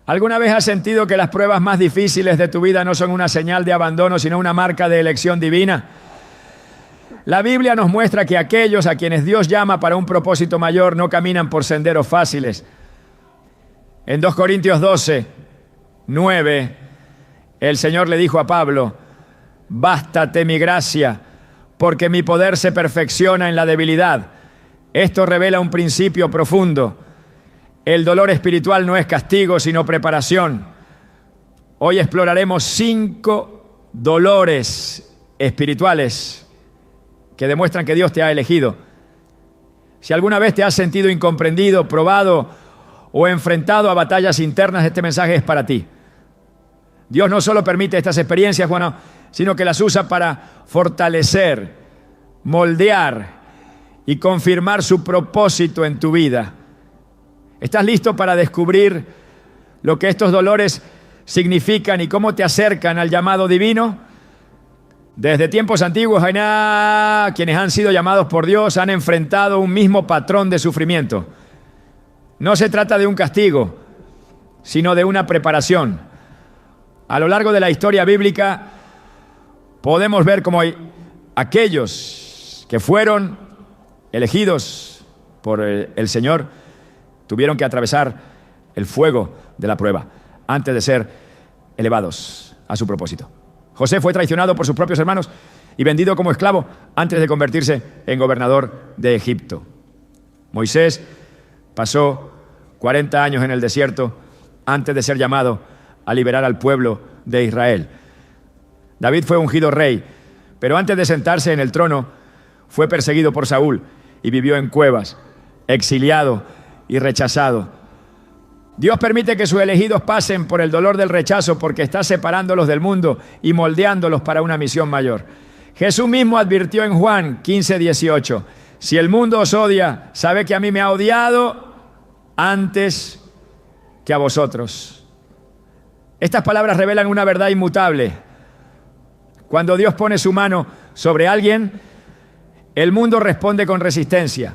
¿Alguna vez has sentido que las pruebas más difíciles de tu vida no son una señal de abandono, sino una marca de elección divina? La Biblia nos muestra que aquellos a quienes Dios llama para un propósito mayor no caminan por senderos fáciles. En 2 Corintios 12, 9, el Señor le dijo a Pablo: bástate mi gracia, porque mi poder se perfecciona en la debilidad. Esto revela un principio profundo. El dolor espiritual no es castigo, sino preparación. Hoy exploraremos 5 dolores espirituales que demuestran que Dios te ha elegido. Si alguna vez te has sentido incomprendido, probado o enfrentado a batallas internas, este mensaje es para ti. Dios no solo permite estas experiencias, sino que las usa para fortalecer, moldear y confirmar su propósito en tu vida. ¿Estás listo para descubrir lo que estos dolores significan y cómo te acercan al llamado divino? Desde tiempos antiguos, quienes han sido llamados por Dios han enfrentado un mismo patrón de sufrimiento. No se trata de un castigo, sino de una preparación. A lo largo de la historia bíblica podemos ver cómo aquellos que fueron elegidos por el Señor tuvieron que atravesar el fuego de la prueba antes de ser elevados a su propósito. José fue traicionado por sus propios hermanos y vendido como esclavo antes de convertirse en gobernador de Egipto. Moisés pasó 40 años en el desierto antes de ser llamado a liberar al pueblo de Israel. David fue ungido rey, pero antes de sentarse en el trono fue perseguido por Saúl y vivió en cuevas, exiliado y rechazado. Dios permite que sus elegidos pasen por el dolor del rechazo porque está separándolos del mundo y moldeándolos para una misión mayor. Jesús mismo advirtió en Juan 15:18: si el mundo os odia, sabe que a mí me ha odiado antes que a vosotros. Estas palabras revelan una verdad inmutable. Cuando Dios pone su mano sobre alguien, el mundo responde con resistencia.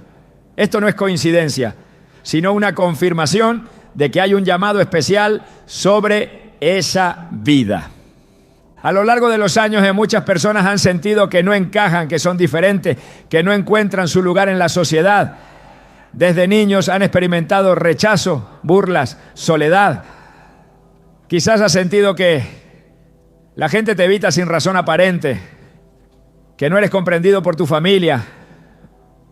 Esto no es coincidencia, sino una confirmación de que hay un llamado especial sobre esa vida. A lo largo de los años, muchas personas han sentido que no encajan, que son diferentes, que no encuentran su lugar en la sociedad. Desde niños han experimentado rechazo, burlas, soledad. Quizás has sentido que la gente te evita sin razón aparente, que no eres comprendido por tu familia,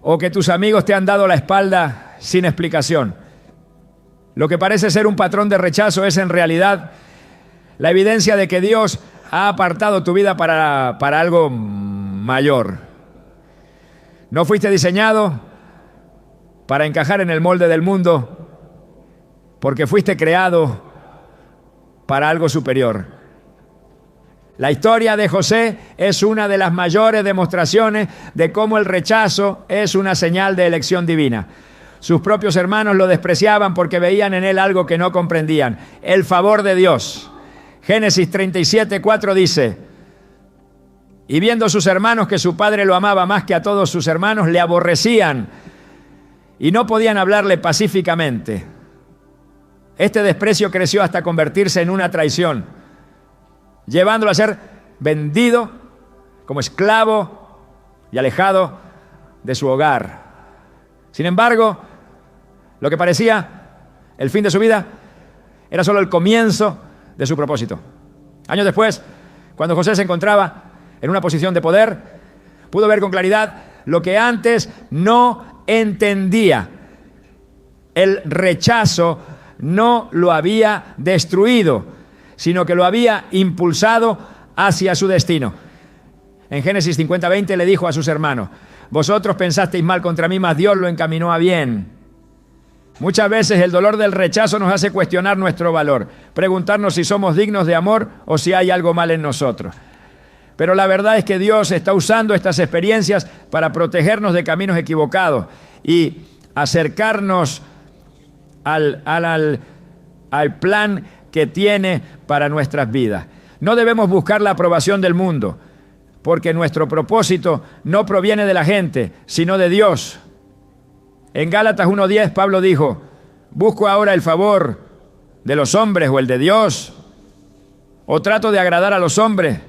o que tus amigos te han dado la espalda sin explicación. Lo que parece ser un patrón de rechazo es en realidad la evidencia de que Dios ha apartado tu vida para algo mayor. No fuiste diseñado para encajar en el molde del mundo, porque fuiste creado para algo superior. La historia de José es una de las mayores demostraciones de cómo el rechazo es una señal de elección divina. Sus propios hermanos lo despreciaban porque veían en él algo que no comprendían: el favor de Dios. Génesis 37:4 dice: y viendo sus hermanos que su padre lo amaba más que a todos sus hermanos, le aborrecían y no podían hablarle pacíficamente. Este desprecio creció hasta convertirse en una traición, llevándolo a ser vendido como esclavo y alejado de su hogar. Sin embargo, lo que parecía el fin de su vida era solo el comienzo de su propósito. Años después, cuando José se encontraba en una posición de poder, pudo ver con claridad lo que antes no entendía. El rechazo no lo había destruido, sino que lo había impulsado hacia su destino. En Génesis 50:20 le dijo a sus hermanos: vosotros pensasteis mal contra mí, mas Dios lo encaminó a bien. Muchas veces el dolor del rechazo nos hace cuestionar nuestro valor, preguntarnos si somos dignos de amor o si hay algo mal en nosotros. Pero la verdad es que Dios está usando estas experiencias para protegernos de caminos equivocados y acercarnos al plan que tiene para nuestras vidas. No debemos buscar la aprobación del mundo, porque nuestro propósito no proviene de la gente, sino de Dios. En Gálatas 1:10 Pablo dijo: busco ahora el favor, de los hombres o el de Dios? ¿O trato de agradar a los hombres?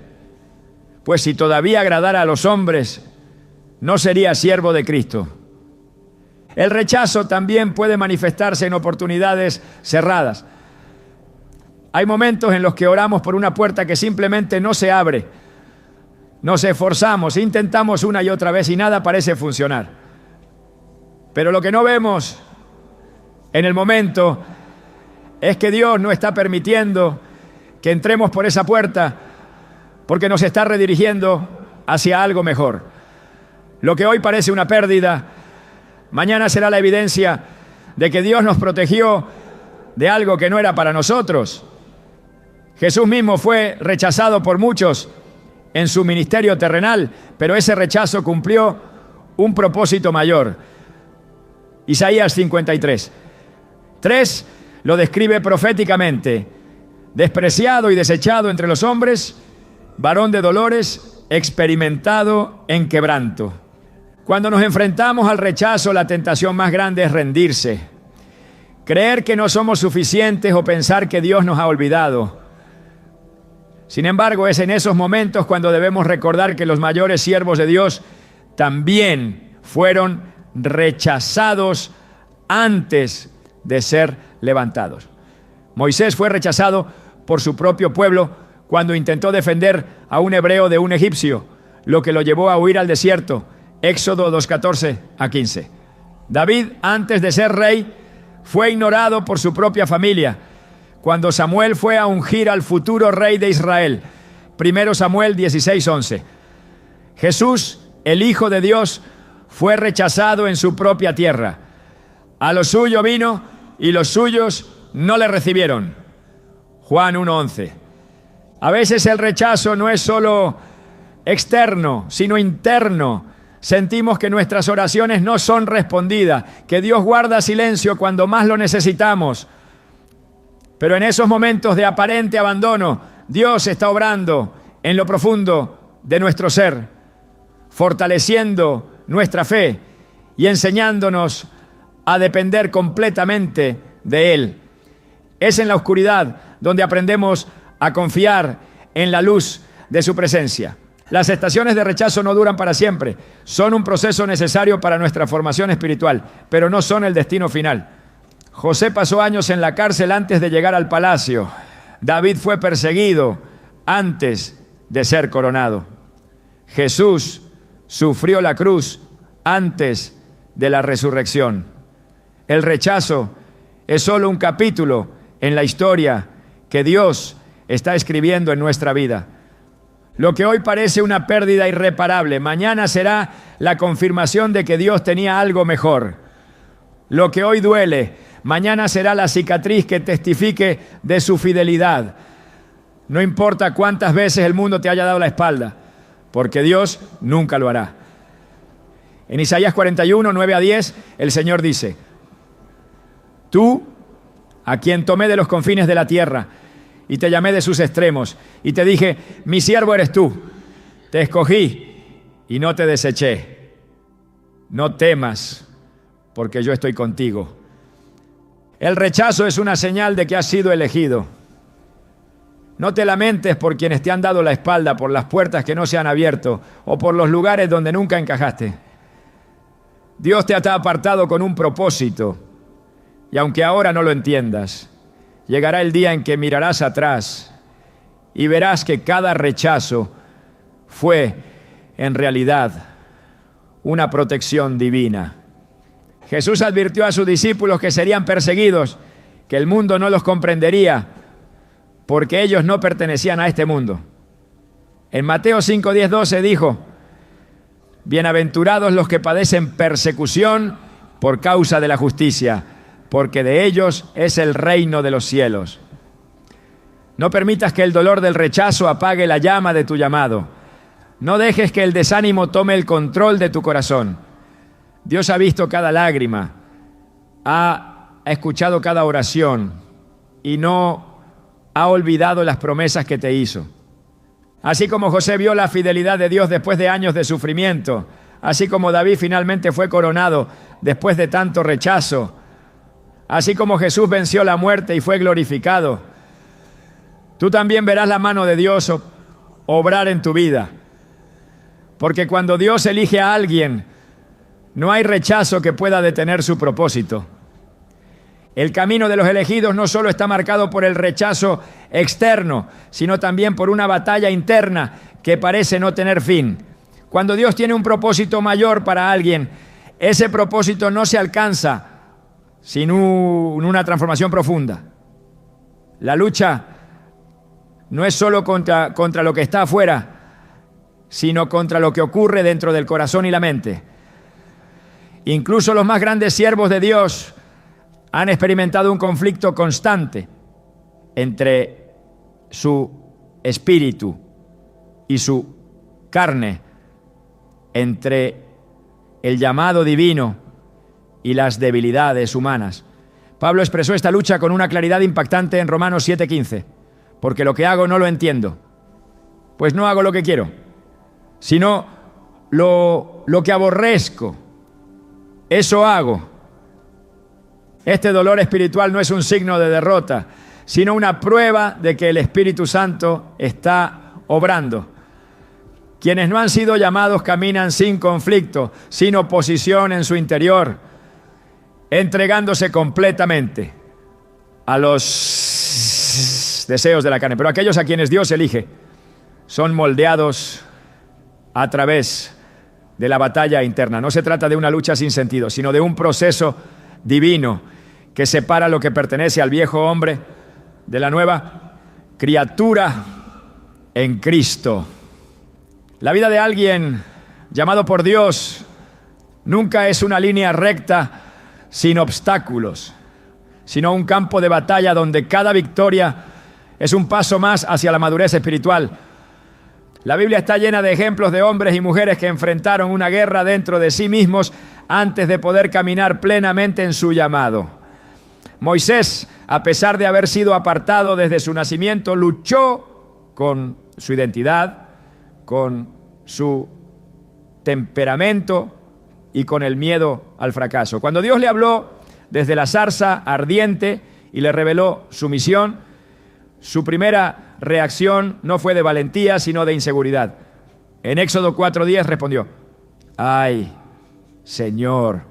Pues si todavía agradara a los hombres, no sería siervo de Cristo. El rechazo también puede manifestarse en oportunidades cerradas. Hay momentos en los que oramos por una puerta que simplemente no se abre. Nos esforzamos, intentamos una y otra vez y nada parece funcionar. Pero lo que no vemos en el momento es que Dios no está permitiendo que entremos por esa puerta porque nos está redirigiendo hacia algo mejor. Lo que hoy parece una pérdida, mañana será la evidencia de que Dios nos protegió de algo que no era para nosotros. Jesús mismo fue rechazado por muchos en su ministerio terrenal, pero ese rechazo cumplió un propósito mayor. Isaías 53. 3 lo describe proféticamente: despreciado y desechado entre los hombres, varón de dolores, experimentado en quebranto. Cuando nos enfrentamos al rechazo, la tentación más grande es rendirse, creer que no somos suficientes o pensar que Dios nos ha olvidado. Sin embargo, es en esos momentos cuando debemos recordar que los mayores siervos de Dios también fueron rechazados antes de ser levantados. Moisés fue rechazado por su propio pueblo cuando intentó defender a un hebreo de un egipcio, lo que lo llevó a huir al desierto. Éxodo 2:14 a 15. David, antes de ser rey, fue ignorado por su propia familia cuando Samuel fue a ungir al futuro rey de Israel. 1 Samuel 16:11. Jesús, el Hijo de Dios, fue rechazado en su propia tierra. A lo suyo vino y los suyos no le recibieron. Juan 1:11. A veces el rechazo no es solo externo, sino interno. Sentimos que nuestras oraciones no son respondidas, que Dios guarda silencio cuando más lo necesitamos. Pero en esos momentos de aparente abandono, Dios está obrando en lo profundo de nuestro ser, fortaleciendo nuestra fe y enseñándonos a depender completamente de Él. Es en la oscuridad donde aprendemos a confiar en la luz de su presencia. Las estaciones de rechazo no duran para siempre, son un proceso necesario para nuestra formación espiritual, pero no son el destino final. José pasó años en la cárcel antes de llegar al palacio. David fue perseguido antes de ser coronado. Jesús sufrió la cruz antes de la resurrección. El rechazo es solo un capítulo en la historia que Dios está escribiendo en nuestra vida. Lo que hoy parece una pérdida irreparable, mañana será la confirmación de que Dios tenía algo mejor. Lo que hoy duele, mañana será la cicatriz que testifique de su fidelidad. No importa cuántas veces el mundo te haya dado la espalda, porque Dios nunca lo hará. En Isaías 41, 9 a 10, el Señor dice: Tú, a quien tomé de los confines de la tierra, y te llamé de sus extremos, y te dije, mi siervo eres tú, te escogí y no te deseché. No temas, porque yo estoy contigo. El rechazo es una señal de que has sido elegido. No te lamentes por quienes te han dado la espalda, por las puertas que no se han abierto, o por los lugares donde nunca encajaste. Dios te ha apartado con un propósito, y aunque ahora no lo entiendas, llegará el día en que mirarás atrás y verás que cada rechazo fue, en realidad, una protección divina. Jesús advirtió a sus discípulos que serían perseguidos, que el mundo no los comprendería, porque ellos no pertenecían a este mundo. En Mateo 5, 10, 12 dijo: Bienaventurados los que padecen persecución por causa de la justicia, porque de ellos es el reino de los cielos. No permitas que el dolor del rechazo apague la llama de tu llamado. No dejes que el desánimo tome el control de tu corazón. Dios ha visto cada lágrima, ha escuchado cada oración y no ha olvidado las promesas que te hizo. Así como José vio la fidelidad de Dios después de años de sufrimiento, así como David finalmente fue coronado después de tanto rechazo, Así como Jesús venció la muerte y fue glorificado, tú también verás la mano de Dios obrar en tu vida. Porque cuando Dios elige a alguien, no hay rechazo que pueda detener su propósito. El camino de los elegidos no solo está marcado por el rechazo externo, sino también por una batalla interna que parece no tener fin. Cuando Dios tiene un propósito mayor para alguien, ese propósito no se alcanza sin una transformación profunda. La lucha no es solo contra lo que está afuera, sino contra lo que ocurre dentro del corazón y la mente. Incluso los más grandes siervos de Dios han experimentado un conflicto constante entre su espíritu y su carne, entre el llamado divino y las debilidades humanas. Pablo expresó esta lucha con una claridad impactante en Romanos 7:15. Porque lo que hago no lo entiendo, pues no hago lo que quiero, sino lo que aborrezco, eso hago. Este dolor espiritual no es un signo de derrota, sino una prueba de que el Espíritu Santo está obrando. Quienes no han sido llamados caminan sin conflicto, sin oposición en su interior, entregándose completamente a los deseos de la carne. Pero aquellos a quienes Dios elige son moldeados a través de la batalla interna. No se trata de una lucha sin sentido, sino de un proceso divino que separa lo que pertenece al viejo hombre de la nueva criatura en Cristo. La vida de alguien llamado por Dios nunca es una línea recta sin obstáculos, sino un campo de batalla donde cada victoria es un paso más hacia la madurez espiritual. La Biblia está llena de ejemplos de hombres y mujeres que enfrentaron una guerra dentro de sí mismos antes de poder caminar plenamente en su llamado. Moisés, a pesar de haber sido apartado desde su nacimiento, luchó con su identidad, con su temperamento y con el miedo al fracaso. Cuando Dios le habló desde la zarza ardiente y le reveló su misión, su primera reacción no fue de valentía, sino de inseguridad. En Éxodo 4:10 respondió: ay, Señor,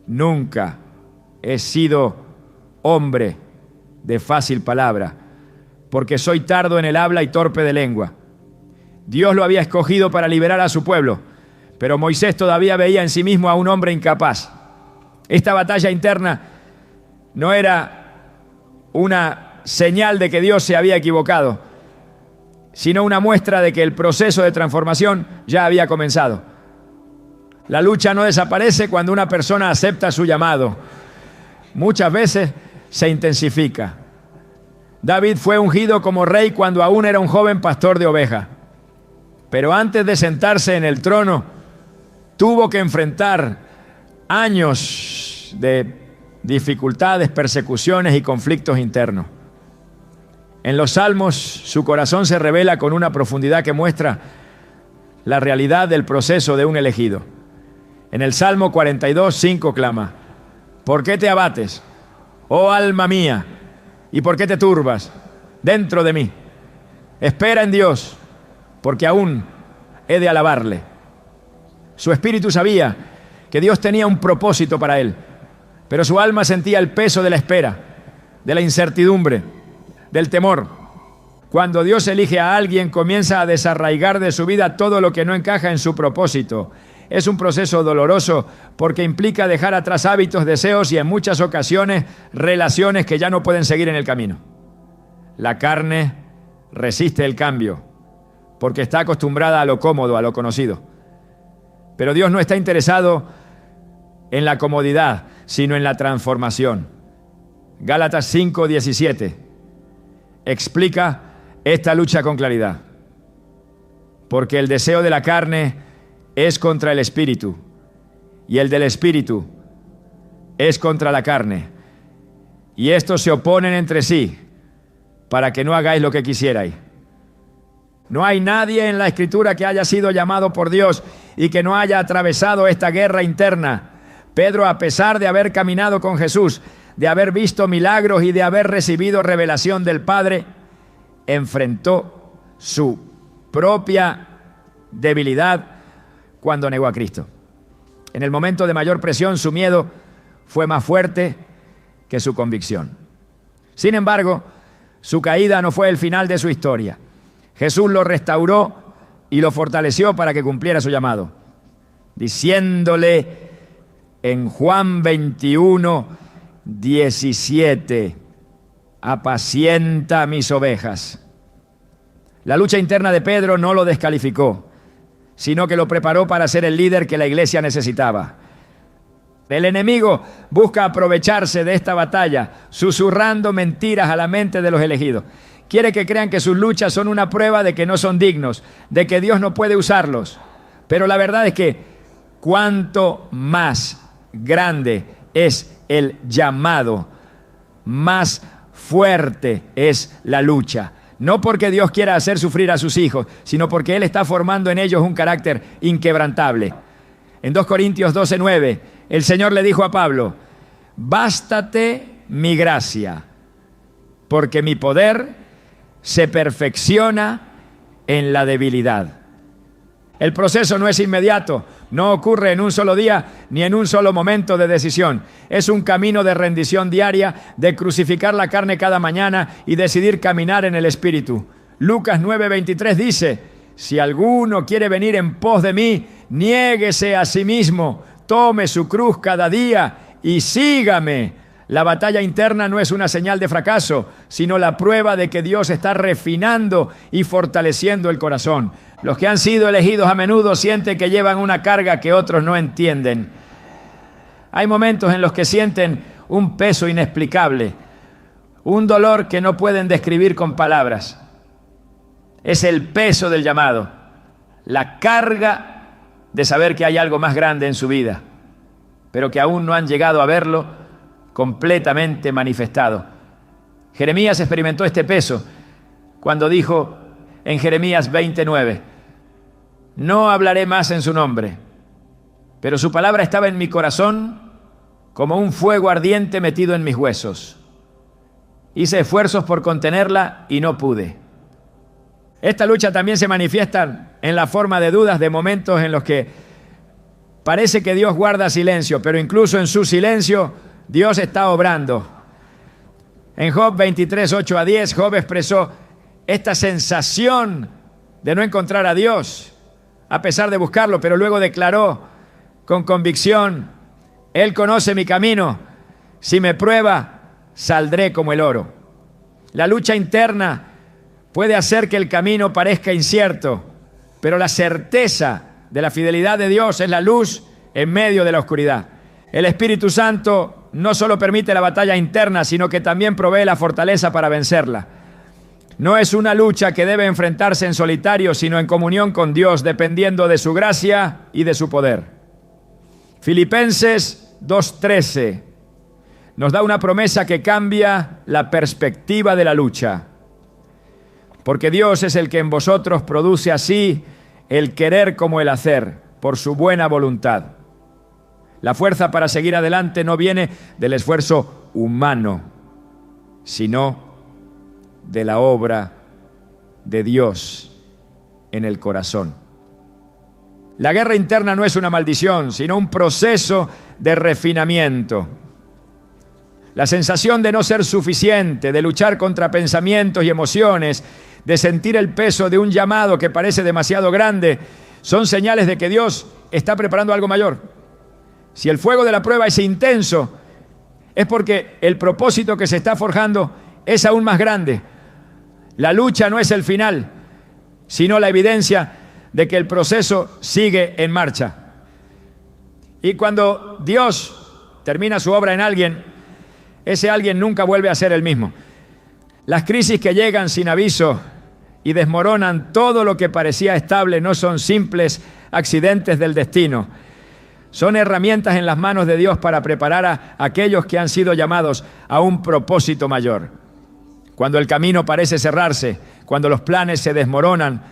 nunca he sido hombre de fácil palabra, porque soy tardo en el habla y torpe de lengua. Dios lo había escogido para liberar a su pueblo, pero Moisés todavía veía en sí mismo a un hombre incapaz. Esta batalla interna no era una señal de que Dios se había equivocado, sino una muestra de que el proceso de transformación ya había comenzado. La lucha no desaparece cuando una persona acepta su llamado. Muchas veces se intensifica. David fue ungido como rey cuando aún era un joven pastor de ovejas. Pero antes de sentarse en el trono, tuvo que enfrentar años de dificultades, persecuciones y conflictos internos. En los Salmos, su corazón se revela con una profundidad que muestra la realidad del proceso de un elegido. En el Salmo 42:5 clama: ¿por qué te abates, oh alma mía? ¿Y por qué te turbas dentro de mí? Espera en Dios, porque aún he de alabarle. Su espíritu sabía que Dios tenía un propósito para él, pero su alma sentía el peso de la espera, de la incertidumbre, del temor. Cuando Dios elige a alguien, comienza a desarraigar de su vida todo lo que no encaja en su propósito. Es un proceso doloroso porque implica dejar atrás hábitos, deseos y en muchas ocasiones relaciones que ya no pueden seguir en el camino. La carne resiste el cambio porque está acostumbrada a lo cómodo, a lo conocido. Pero Dios no está interesado en la comodidad, sino en la transformación. Gálatas 5:17 explica esta lucha con claridad. Porque el deseo de la carne es contra el espíritu, y el del espíritu es contra la carne. Y estos se oponen entre sí, para que no hagáis lo que quisierais. No hay nadie en la Escritura que haya sido llamado por Dios y que no haya atravesado esta guerra interna. Pedro, a pesar de haber caminado con Jesús, de haber visto milagros y de haber recibido revelación del Padre, enfrentó su propia debilidad cuando negó a Cristo. En el momento de mayor presión, su miedo fue más fuerte que su convicción. Sin embargo, su caída no fue el final de su historia. Jesús lo restauró y lo fortaleció para que cumpliera su llamado, diciéndole en Juan 21, 17, apacienta mis ovejas. La lucha interna de Pedro no lo descalificó, sino que lo preparó para ser el líder que la iglesia necesitaba. El enemigo busca aprovecharse de esta batalla, susurrando mentiras a la mente de los elegidos. Quiere que crean que sus luchas son una prueba de que no son dignos, de que Dios no puede usarlos. Pero la verdad es que cuanto más grande es el llamado, más fuerte es la lucha. No porque Dios quiera hacer sufrir a sus hijos, sino porque Él está formando en ellos un carácter inquebrantable. En 2 Corintios 12:9, el Señor le dijo a Pablo: bástate mi gracia, porque mi poder se perfecciona en la debilidad. El proceso no es inmediato, no ocurre en un solo día ni en un solo momento de decisión. Es un camino de rendición diaria, de crucificar la carne cada mañana y decidir caminar en el Espíritu. Lucas 9:23 dice: si alguno quiere venir en pos de mí, niéguese a sí mismo, tome su cruz cada día y sígame. La batalla interna no es una señal de fracaso, sino la prueba de que Dios está refinando y fortaleciendo el corazón. Los que han sido elegidos a menudo sienten que llevan una carga que otros no entienden. Hay momentos en los que sienten un peso inexplicable, un dolor que no pueden describir con palabras. Es el peso del llamado, la carga de saber que hay algo más grande en su vida, pero que aún no han llegado a verlo completamente manifestado. Jeremías experimentó este peso cuando dijo en Jeremías 29: no hablaré más en su nombre, pero su palabra estaba en mi corazón como un fuego ardiente metido en mis huesos. Hice esfuerzos por contenerla y no pude. Esta lucha también se manifiesta en la forma de dudas, de momentos en los que parece que Dios guarda silencio, pero incluso en su silencio Dios está obrando. En Job 23, 8 a 10, Job expresó esta sensación de no encontrar a Dios, a pesar de buscarlo, pero luego declaró con convicción: Él conoce mi camino, si me prueba, saldré como el oro. La lucha interna puede hacer que el camino parezca incierto, pero la certeza de la fidelidad de Dios es la luz en medio de la oscuridad. El Espíritu Santo no solo permite la batalla interna, sino que también provee la fortaleza para vencerla. No es una lucha que debe enfrentarse en solitario, sino en comunión con Dios, dependiendo de su gracia y de su poder. Filipenses 2:13 nos da una promesa que cambia la perspectiva de la lucha. Porque Dios es el que en vosotros produce así el querer como el hacer, por su buena voluntad. La fuerza para seguir adelante no viene del esfuerzo humano, sino de la obra de Dios en el corazón. La guerra interna no es una maldición, sino un proceso de refinamiento. La sensación de no ser suficiente, de luchar contra pensamientos y emociones, de sentir el peso de un llamado que parece demasiado grande, son señales de que Dios está preparando algo mayor. Si el fuego de la prueba es intenso, es porque el propósito que se está forjando es aún más grande. La lucha no es el final, sino la evidencia de que el proceso sigue en marcha. Y cuando Dios termina su obra en alguien, ese alguien nunca vuelve a ser el mismo. Las crisis que llegan sin aviso y desmoronan todo lo que parecía estable no son simples accidentes del destino. Son herramientas en las manos de Dios para preparar a aquellos que han sido llamados a un propósito mayor. Cuando el camino parece cerrarse, cuando los planes se desmoronan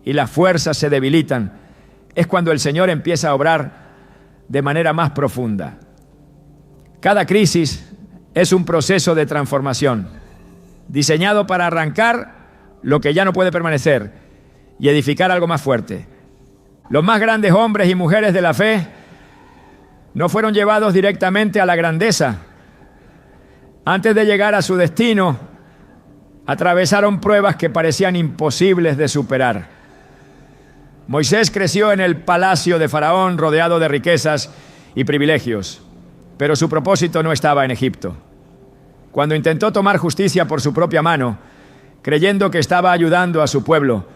y las fuerzas se debilitan, es cuando el Señor empieza a obrar de manera más profunda. Cada crisis es un proceso de transformación, diseñado para arrancar lo que ya no puede permanecer y edificar algo más fuerte. Los más grandes hombres y mujeres de la fe no fueron llevados directamente a la grandeza. Antes de llegar a su destino, atravesaron pruebas que parecían imposibles de superar. Moisés creció en el palacio de Faraón, rodeado de riquezas y privilegios, pero su propósito no estaba en Egipto. Cuando intentó tomar justicia por su propia mano, creyendo que estaba ayudando a su pueblo,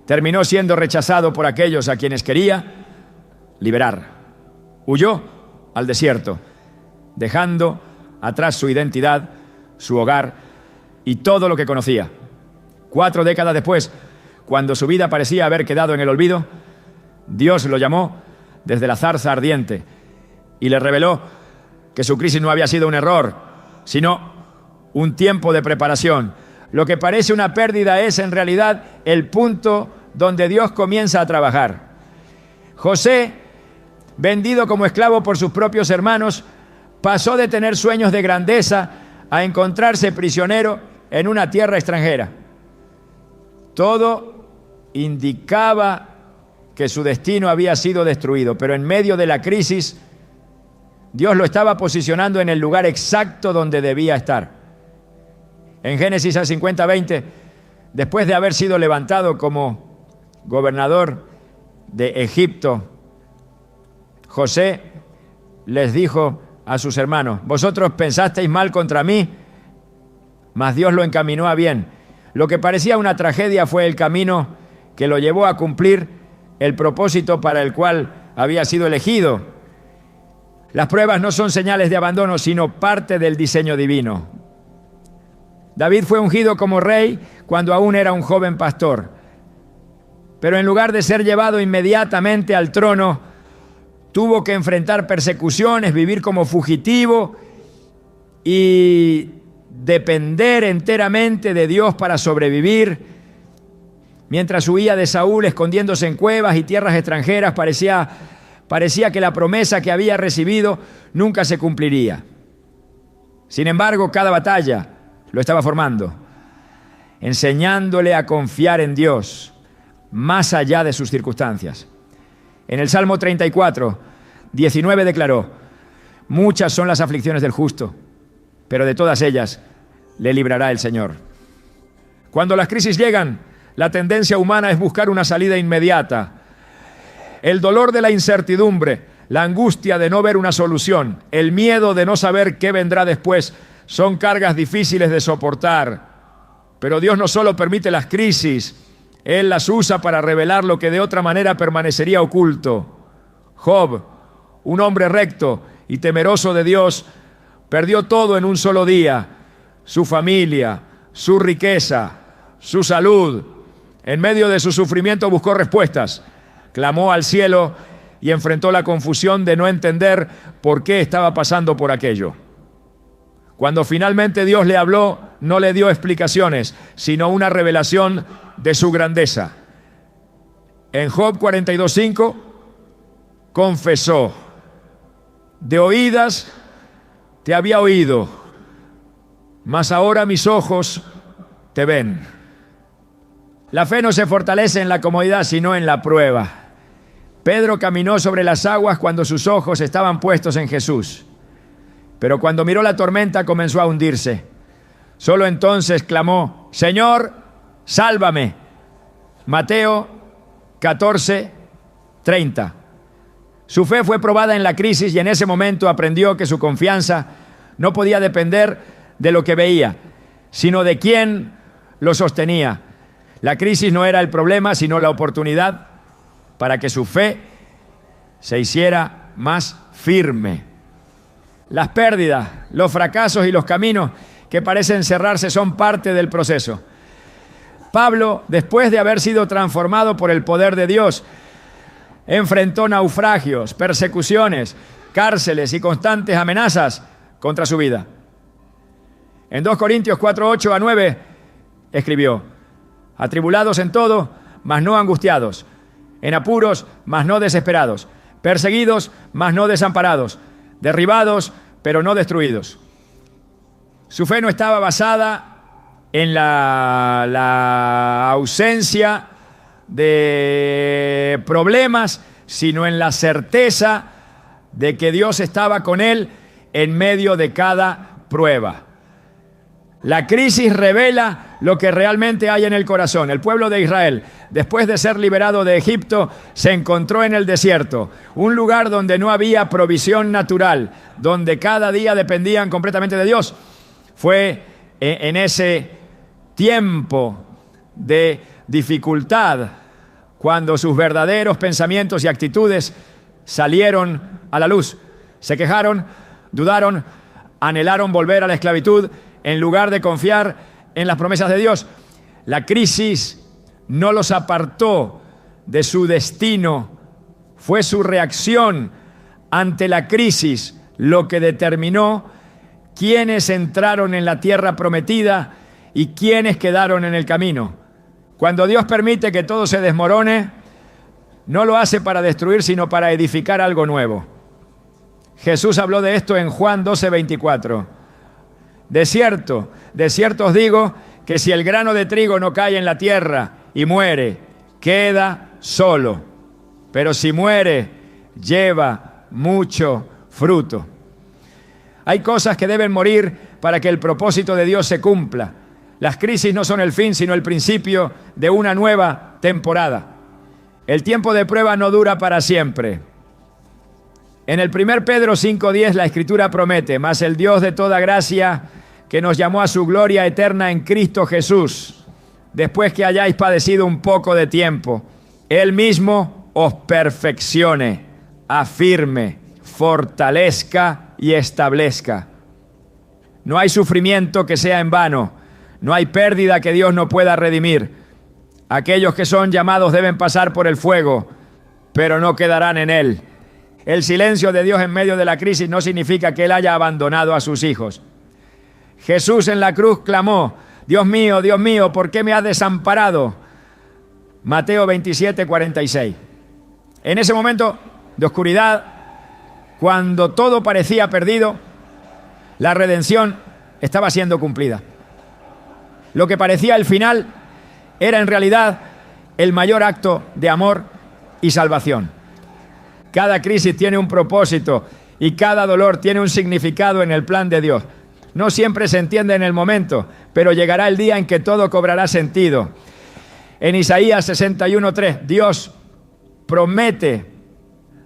terminó siendo rechazado por aquellos a quienes quería liberar. Huyó al desierto, dejando atrás su identidad, su hogar y todo lo que conocía. 4 décadas después, cuando su vida parecía haber quedado en el olvido, Dios lo llamó desde la zarza ardiente y le reveló que su crisis no había sido un error, sino un tiempo de preparación. Lo que parece una pérdida es en realidad el punto donde Dios comienza a trabajar. José, vendido como esclavo por sus propios hermanos, pasó de tener sueños de grandeza a encontrarse prisionero en una tierra extranjera. Todo indicaba que su destino había sido destruido, pero en medio de la crisis, Dios lo estaba posicionando en el lugar exacto donde debía estar. En Génesis 50:20, después de haber sido levantado como gobernador de Egipto, José les dijo a sus hermanos: vosotros pensasteis mal contra mí, mas Dios lo encaminó a bien. Lo que parecía una tragedia fue el camino que lo llevó a cumplir el propósito para el cual había sido elegido. Las pruebas no son señales de abandono, sino parte del diseño divino. David fue ungido como rey cuando aún era un joven pastor, pero en lugar de ser llevado inmediatamente al trono, tuvo que enfrentar persecuciones, vivir como fugitivo y depender enteramente de Dios para sobrevivir. Mientras huía de Saúl, escondiéndose en cuevas y tierras extranjeras, parecía que la promesa que había recibido nunca se cumpliría. Sin embargo, cada batalla lo estaba formando, enseñándole a confiar en Dios más allá de sus circunstancias. En el Salmo 34:19 declaró: muchas son las aflicciones del justo, pero de todas ellas le librará el Señor. Cuando las crisis llegan, la tendencia humana es buscar una salida inmediata. El dolor de la incertidumbre, la angustia de no ver una solución, el miedo de no saber qué vendrá después, son cargas difíciles de soportar. Pero Dios no solo permite las crisis, Él las usa para revelar lo que de otra manera permanecería oculto. Job, un hombre recto y temeroso de Dios, perdió todo en un solo día: su familia, su riqueza, su salud. En medio de su sufrimiento buscó respuestas, clamó al cielo y enfrentó la confusión de no entender por qué estaba pasando por aquello. Cuando finalmente Dios le habló, no le dio explicaciones, sino una revelación de su grandeza. En Job 42:5 confesó: de oídas te había oído, mas ahora mis ojos te ven. La fe no se fortalece en la comodidad, sino en la prueba. Pedro caminó sobre las aguas cuando sus ojos estaban puestos en Jesús. Pero cuando miró la tormenta, comenzó a hundirse. Solo entonces clamó: Señor, sálvame. Mateo 14:30. Su fe fue probada en la crisis y en ese momento aprendió que su confianza no podía depender de lo que veía, sino de quién lo sostenía. La crisis no era el problema, sino la oportunidad para que su fe se hiciera más firme. Las pérdidas, los fracasos y los caminos que parecen cerrarse son parte del proceso. Pablo, después de haber sido transformado por el poder de Dios, enfrentó naufragios, persecuciones, cárceles y constantes amenazas contra su vida. En 2 Corintios 4:8-9 escribió: atribulados en todo, mas no angustiados; en apuros, mas no desesperados; perseguidos, mas no desamparados; derribados, pero no destruidos. Su fe no estaba basada en la ausencia de problemas, sino en la certeza de que Dios estaba con él en medio de cada prueba. La crisis revela lo que realmente hay en el corazón. El pueblo de Israel, después de ser liberado de Egipto, se encontró en el desierto, un lugar donde no había provisión natural, donde cada día dependían completamente de Dios. Fue en ese tiempo de dificultad cuando sus verdaderos pensamientos y actitudes salieron a la luz. Se quejaron, dudaron, anhelaron volver a la esclavitud en lugar de confiar en las promesas de Dios. La crisis no los apartó de su destino. Fue su reacción ante la crisis lo que determinó quiénes entraron en la tierra prometida y quiénes quedaron en el camino. Cuando Dios permite que todo se desmorone, no lo hace para destruir, sino para edificar algo nuevo. Jesús habló de esto en Juan 12:24. De cierto os digo que si el grano de trigo no cae en la tierra y muere, queda solo. Pero si muere, lleva mucho fruto. Hay cosas que deben morir para que el propósito de Dios se cumpla. Las crisis no son el fin, sino el principio de una nueva temporada. El tiempo de prueba no dura para siempre. En el 1 Pedro 5:10 la Escritura promete: mas el Dios de toda gracia, que nos llamó a su gloria eterna en Cristo Jesús, después que hayáis padecido un poco de tiempo, Él mismo os perfeccione, afirme, fortalezca y establezca. No hay sufrimiento que sea en vano, no hay pérdida que Dios no pueda redimir. Aquellos que son llamados deben pasar por el fuego, pero no quedarán en él. El silencio de Dios en medio de la crisis no significa que Él haya abandonado a sus hijos. Jesús en la cruz clamó: Dios mío, ¿por qué me has desamparado? Mateo 27:46. En ese momento de oscuridad, cuando todo parecía perdido, la redención estaba siendo cumplida. Lo que parecía el final era en realidad el mayor acto de amor y salvación. Cada crisis tiene un propósito y cada dolor tiene un significado en el plan de Dios. No siempre se entiende en el momento, pero llegará el día en que todo cobrará sentido. En Isaías 61:3, Dios promete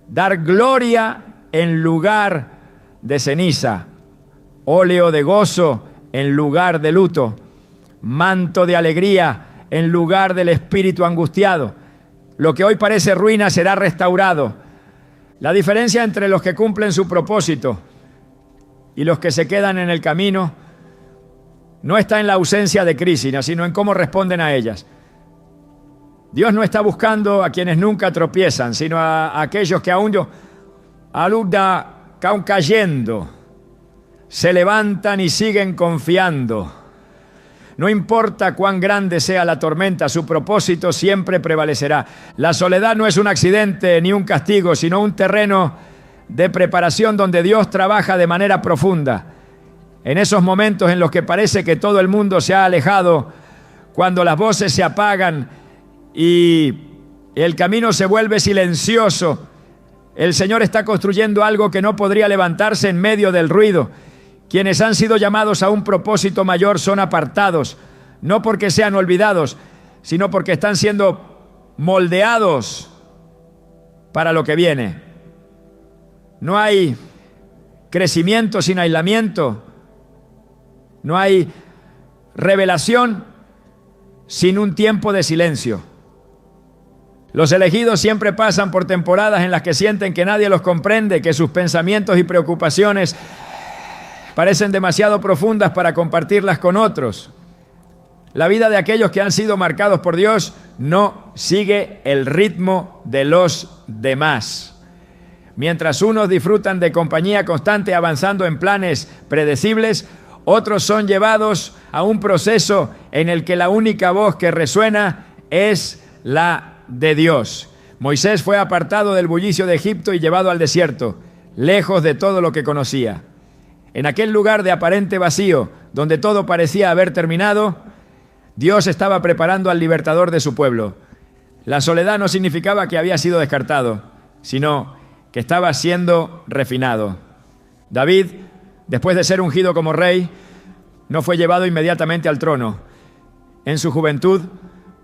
dar gloria en lugar de ceniza, óleo de gozo en lugar de luto, manto de alegría en lugar del espíritu angustiado. Lo que hoy parece ruina será restaurado. La diferencia entre los que cumplen su propósito y los que se quedan en el camino no está en la ausencia de crisis, sino en cómo responden a ellas. Dios no está buscando a quienes nunca tropiezan, sino a aquellos que aún cayendo, se levantan y siguen confiando. No importa cuán grande sea la tormenta, su propósito siempre prevalecerá. La soledad no es un accidente ni un castigo, sino un terreno de preparación donde Dios trabaja de manera profunda. En esos momentos en los que parece que todo el mundo se ha alejado, cuando las voces se apagan y el camino se vuelve silencioso, el Señor está construyendo algo que no podría levantarse en medio del ruido. Quienes han sido llamados a un propósito mayor son apartados, no porque sean olvidados, sino porque están siendo moldeados para lo que viene. No hay crecimiento sin aislamiento, no hay revelación sin un tiempo de silencio. Los elegidos siempre pasan por temporadas en las que sienten que nadie los comprende, que sus pensamientos y preocupaciones parecen demasiado profundas para compartirlas con otros. La vida de aquellos que han sido marcados por Dios no sigue el ritmo de los demás. Mientras unos disfrutan de compañía constante avanzando en planes predecibles, otros son llevados a un proceso en el que la única voz que resuena es la de Dios. Moisés fue apartado del bullicio de Egipto y llevado al desierto, lejos de todo lo que conocía. En aquel lugar de aparente vacío, donde todo parecía haber terminado, Dios estaba preparando al libertador de su pueblo. La soledad no significaba que había sido descartado, sino que estaba siendo refinado. David, después de ser ungido como rey, no fue llevado inmediatamente al trono. En su juventud,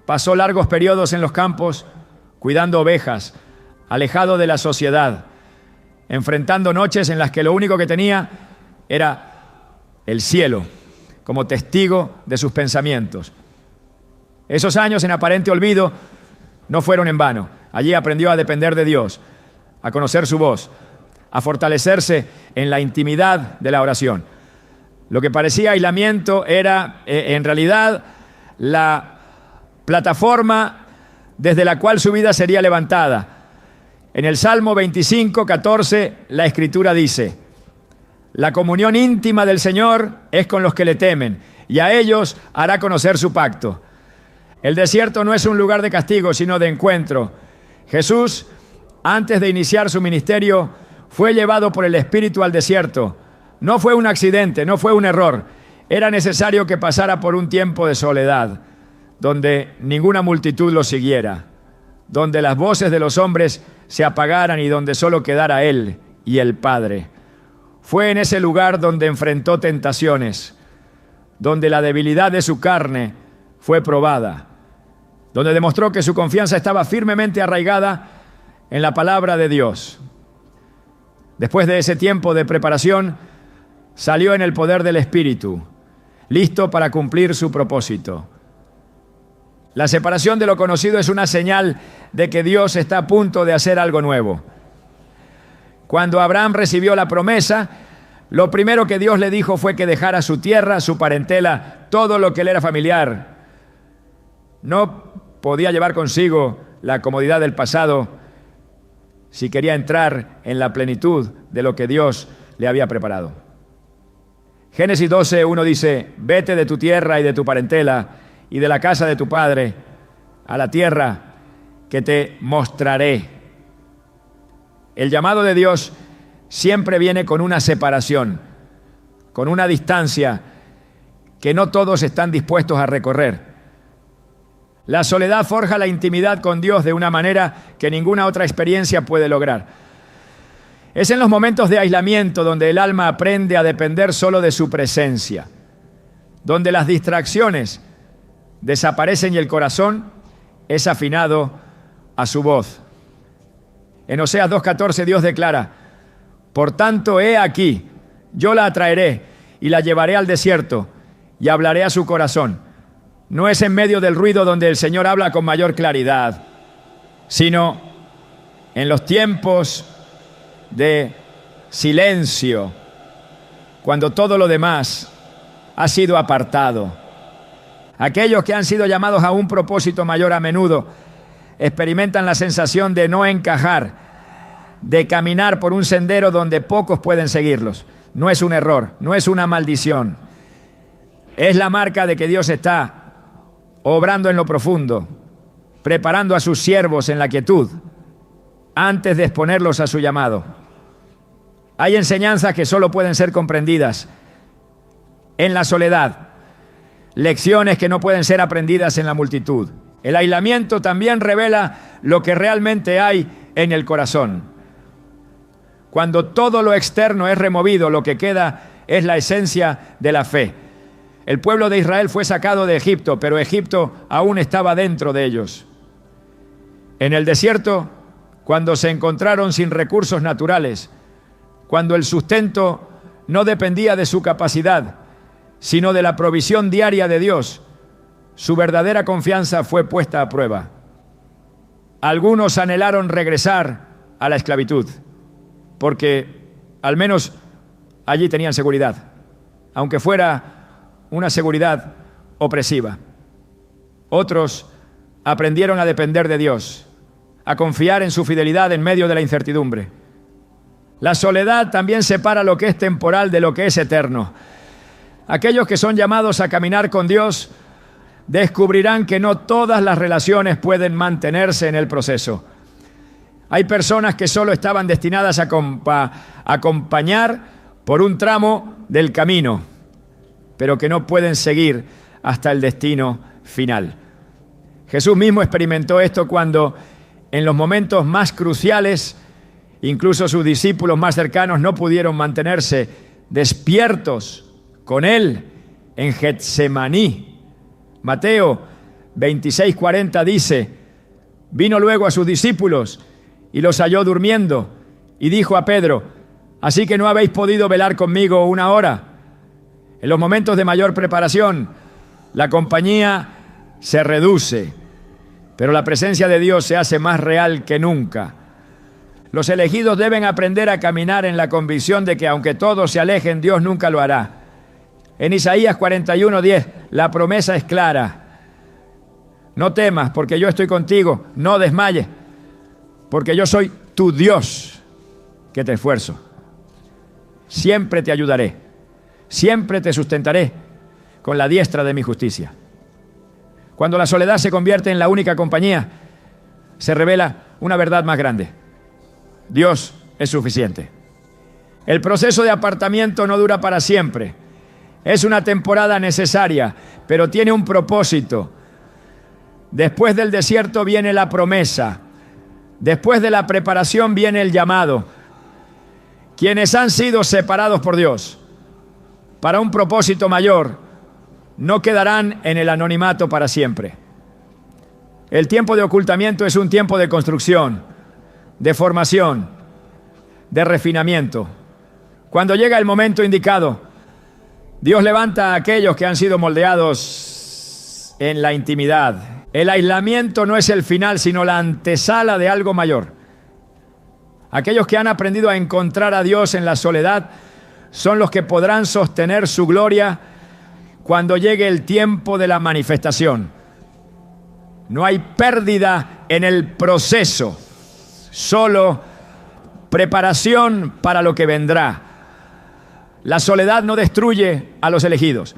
pasó largos periodos en los campos, cuidando ovejas, alejado de la sociedad, enfrentando noches en las que lo único que tenía era el cielo como testigo de sus pensamientos. Esos años en aparente olvido no fueron en vano. Allí aprendió a depender de Dios, a conocer su voz, a fortalecerse en la intimidad de la oración. Lo que parecía aislamiento era en realidad la plataforma desde la cual su vida sería levantada. En el Salmo 25, 14, la Escritura dice: la comunión íntima del Señor es con los que le temen, y a ellos hará conocer su pacto. El desierto no es un lugar de castigo, sino de encuentro. Jesús, antes de iniciar su ministerio, fue llevado por el Espíritu al desierto. No fue un accidente, no fue un error. Era necesario que pasara por un tiempo de soledad, donde ninguna multitud lo siguiera, donde las voces de los hombres se apagaran y donde solo quedara Él y el Padre. Fue en ese lugar donde enfrentó tentaciones, donde la debilidad de su carne fue probada, donde demostró que su confianza estaba firmemente arraigada en la palabra de Dios. Después de ese tiempo de preparación, salió en el poder del Espíritu, listo para cumplir su propósito. La separación de lo conocido es una señal de que Dios está a punto de hacer algo nuevo. Cuando Abraham recibió la promesa, lo primero que Dios le dijo fue que dejara su tierra, su parentela, todo lo que le era familiar. No podía llevar consigo la comodidad del pasado si quería entrar en la plenitud de lo que Dios le había preparado. Génesis 12, 1 dice: vete de tu tierra y de tu parentela y de la casa de tu padre a la tierra que te mostraré. El llamado de Dios siempre viene con una separación, con una distancia que no todos están dispuestos a recorrer. La soledad forja la intimidad con Dios de una manera que ninguna otra experiencia puede lograr. Es en los momentos de aislamiento donde el alma aprende a depender solo de su presencia, donde las distracciones desaparecen y el corazón es afinado a su voz. En Oseas 2:14 Dios declara: por tanto, he aquí, yo la atraeré y la llevaré al desierto y hablaré a su corazón. No es en medio del ruido donde el Señor habla con mayor claridad, sino en los tiempos de silencio, cuando todo lo demás ha sido apartado. Aquellos que han sido llamados a un propósito mayor a menudo experimentan la sensación de no encajar, de caminar por un sendero donde pocos pueden seguirlos. No es un error, no es una maldición. Es la marca de que Dios está obrando en lo profundo, preparando a sus siervos en la quietud, antes de exponerlos a su llamado. Hay enseñanzas que solo pueden ser comprendidas en la soledad, lecciones que no pueden ser aprendidas en la multitud. El aislamiento también revela lo que realmente hay en el corazón. Cuando todo lo externo es removido, lo que queda es la esencia de la fe. El pueblo de Israel fue sacado de Egipto, pero Egipto aún estaba dentro de ellos. En el desierto, cuando se encontraron sin recursos naturales, cuando el sustento no dependía de su capacidad, sino de la provisión diaria de Dios, su verdadera confianza fue puesta a prueba. Algunos anhelaron regresar a la esclavitud, porque al menos allí tenían seguridad, aunque fuera una seguridad opresiva. Otros aprendieron a depender de Dios, a confiar en su fidelidad en medio de la incertidumbre. La soledad también separa lo que es temporal de lo que es eterno. Aquellos que son llamados a caminar con Dios descubrirán que no todas las relaciones pueden mantenerse en el proceso. Hay personas que solo estaban destinadas a acompañar por un tramo del camino, pero que no pueden seguir hasta el destino final. Jesús mismo experimentó esto cuando, en los momentos más cruciales, incluso sus discípulos más cercanos no pudieron mantenerse despiertos con él en Getsemaní. Mateo 26:40 dice: vino luego a sus discípulos y los halló durmiendo, y dijo a Pedro: ¿así que no habéis podido velar conmigo una hora? En los momentos de mayor preparación, la compañía se reduce, pero la presencia de Dios se hace más real que nunca. Los elegidos deben aprender a caminar en la convicción de que aunque todos se alejen, Dios nunca lo hará. En Isaías 41:10, la promesa es clara: no temas, porque yo estoy contigo, no desmayes, porque yo soy tu Dios, que te esfuerzo. Siempre te ayudaré, siempre te sustentaré con la diestra de mi justicia. Cuando la soledad se convierte en la única compañía, se revela una verdad más grande: Dios es suficiente. El proceso de apartamiento no dura para siempre. Es una temporada necesaria, pero tiene un propósito. Después del desierto viene la promesa. Después de la preparación viene el llamado. Quienes han sido separados por Dios para un propósito mayor no quedarán en el anonimato para siempre. El tiempo de ocultamiento es un tiempo de construcción, de formación, de refinamiento. Cuando llega el momento indicado, Dios levanta a aquellos que han sido moldeados en la intimidad. El aislamiento no es el final, sino la antesala de algo mayor. Aquellos que han aprendido a encontrar a Dios en la soledad son los que podrán sostener su gloria cuando llegue el tiempo de la manifestación. No hay pérdida en el proceso, solo preparación para lo que vendrá. La soledad no destruye a los elegidos,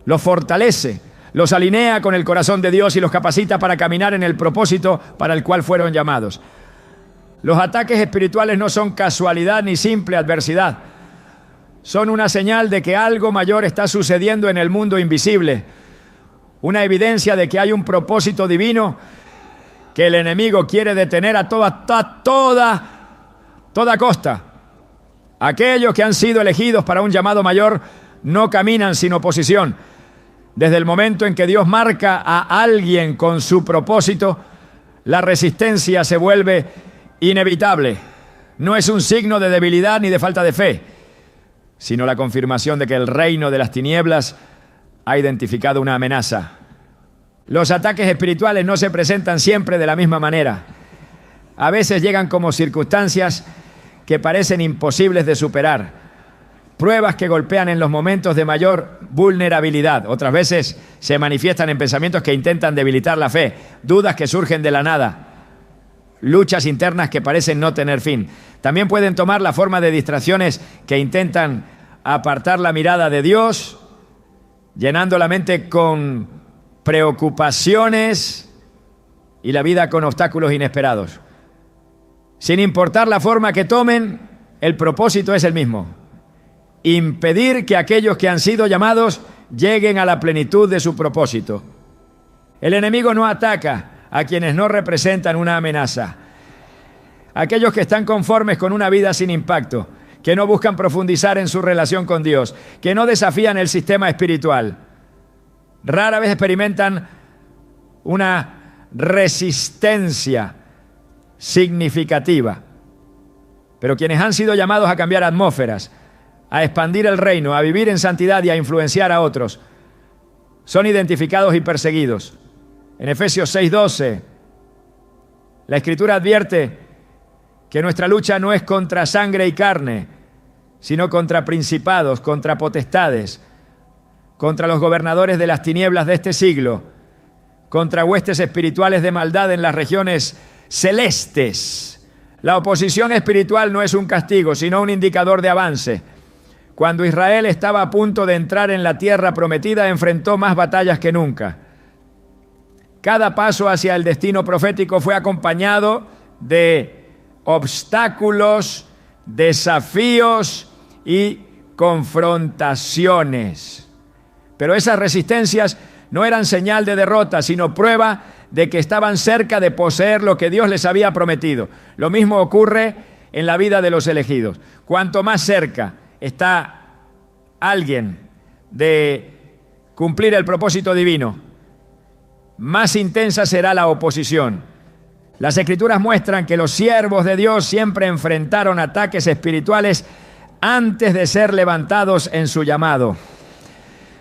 los fortalece, los alinea con el corazón de Dios y los capacita para caminar en el propósito para el cual fueron llamados. Los ataques espirituales no son casualidad ni simple adversidad. Son una señal de que algo mayor está sucediendo en el mundo invisible. Una evidencia de que hay un propósito divino que el enemigo quiere detener a toda costa. Aquellos que han sido elegidos para un llamado mayor no caminan sin oposición. Desde el momento en que Dios marca a alguien con su propósito, la resistencia se vuelve inevitable. No es un signo de debilidad ni de falta de fe, sino la confirmación de que el reino de las tinieblas ha identificado una amenaza. Los ataques espirituales no se presentan siempre de la misma manera. A veces llegan como circunstancias que parecen imposibles de superar, pruebas que golpean en los momentos de mayor vulnerabilidad. Otras veces se manifiestan en pensamientos que intentan debilitar la fe, dudas que surgen de la nada, luchas internas que parecen no tener fin. También pueden tomar la forma de distracciones que intentan apartar la mirada de Dios, llenando la mente con preocupaciones y la vida con obstáculos inesperados. Sin importar la forma que tomen, el propósito es el mismo: impedir que aquellos que han sido llamados lleguen a la plenitud de su propósito. El enemigo no ataca a quienes no representan una amenaza. Aquellos que están conformes con una vida sin impacto, que no buscan profundizar en su relación con Dios, que no desafían el sistema espiritual, rara vez experimentan una resistencia significativa. Pero quienes han sido llamados a cambiar atmósferas, a expandir el reino, a vivir en santidad y a influenciar a otros, son identificados y perseguidos. En Efesios 6:12, la Escritura advierte que nuestra lucha no es contra sangre y carne, sino contra principados, contra potestades, contra los gobernadores de las tinieblas de este siglo, contra huestes espirituales de maldad en las regiones celestes. La oposición espiritual no es un castigo, sino un indicador de avance. Cuando Israel estaba a punto de entrar en la tierra prometida, enfrentó más batallas que nunca. Cada paso hacia el destino profético fue acompañado de obstáculos, desafíos y confrontaciones. Pero esas resistencias no eran señal de derrota, sino prueba de que estaban cerca de poseer lo que Dios les había prometido. Lo mismo ocurre en la vida de los elegidos. Cuanto más cerca está alguien de cumplir el propósito divino, más intensa será la oposición. Las Escrituras muestran que los siervos de Dios siempre enfrentaron ataques espirituales antes de ser levantados en su llamado.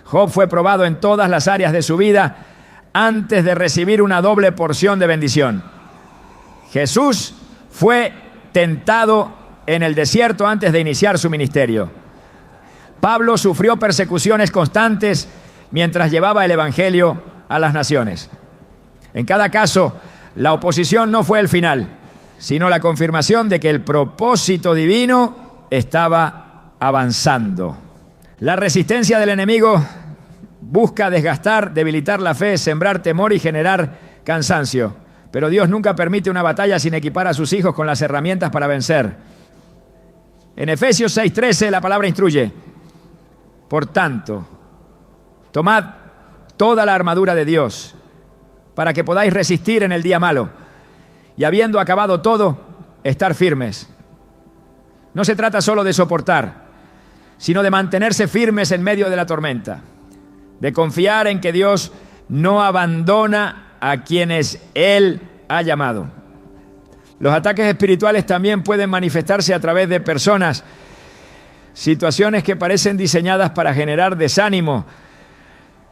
Job fue probado en todas las áreas de su vida antes de recibir una doble porción de bendición. Jesús fue tentado en el desierto antes de iniciar su ministerio. Pablo sufrió persecuciones constantes mientras llevaba el evangelio a las naciones. En cada caso, la oposición no fue el final, sino la confirmación de que el propósito divino estaba avanzando. La resistencia del enemigo busca desgastar, debilitar la fe, sembrar temor y generar cansancio. Pero Dios nunca permite una batalla sin equipar a sus hijos con las herramientas para vencer. En Efesios 6:13 la palabra instruye: por tanto, tomad toda la armadura de Dios para que podáis resistir en el día malo y habiendo acabado todo, estar firmes. No se trata solo de soportar, sino de mantenerse firmes en medio de la tormenta, de confiar en que Dios no abandona a quienes Él ha llamado. Los ataques espirituales también pueden manifestarse a través de personas, situaciones que parecen diseñadas para generar desánimo,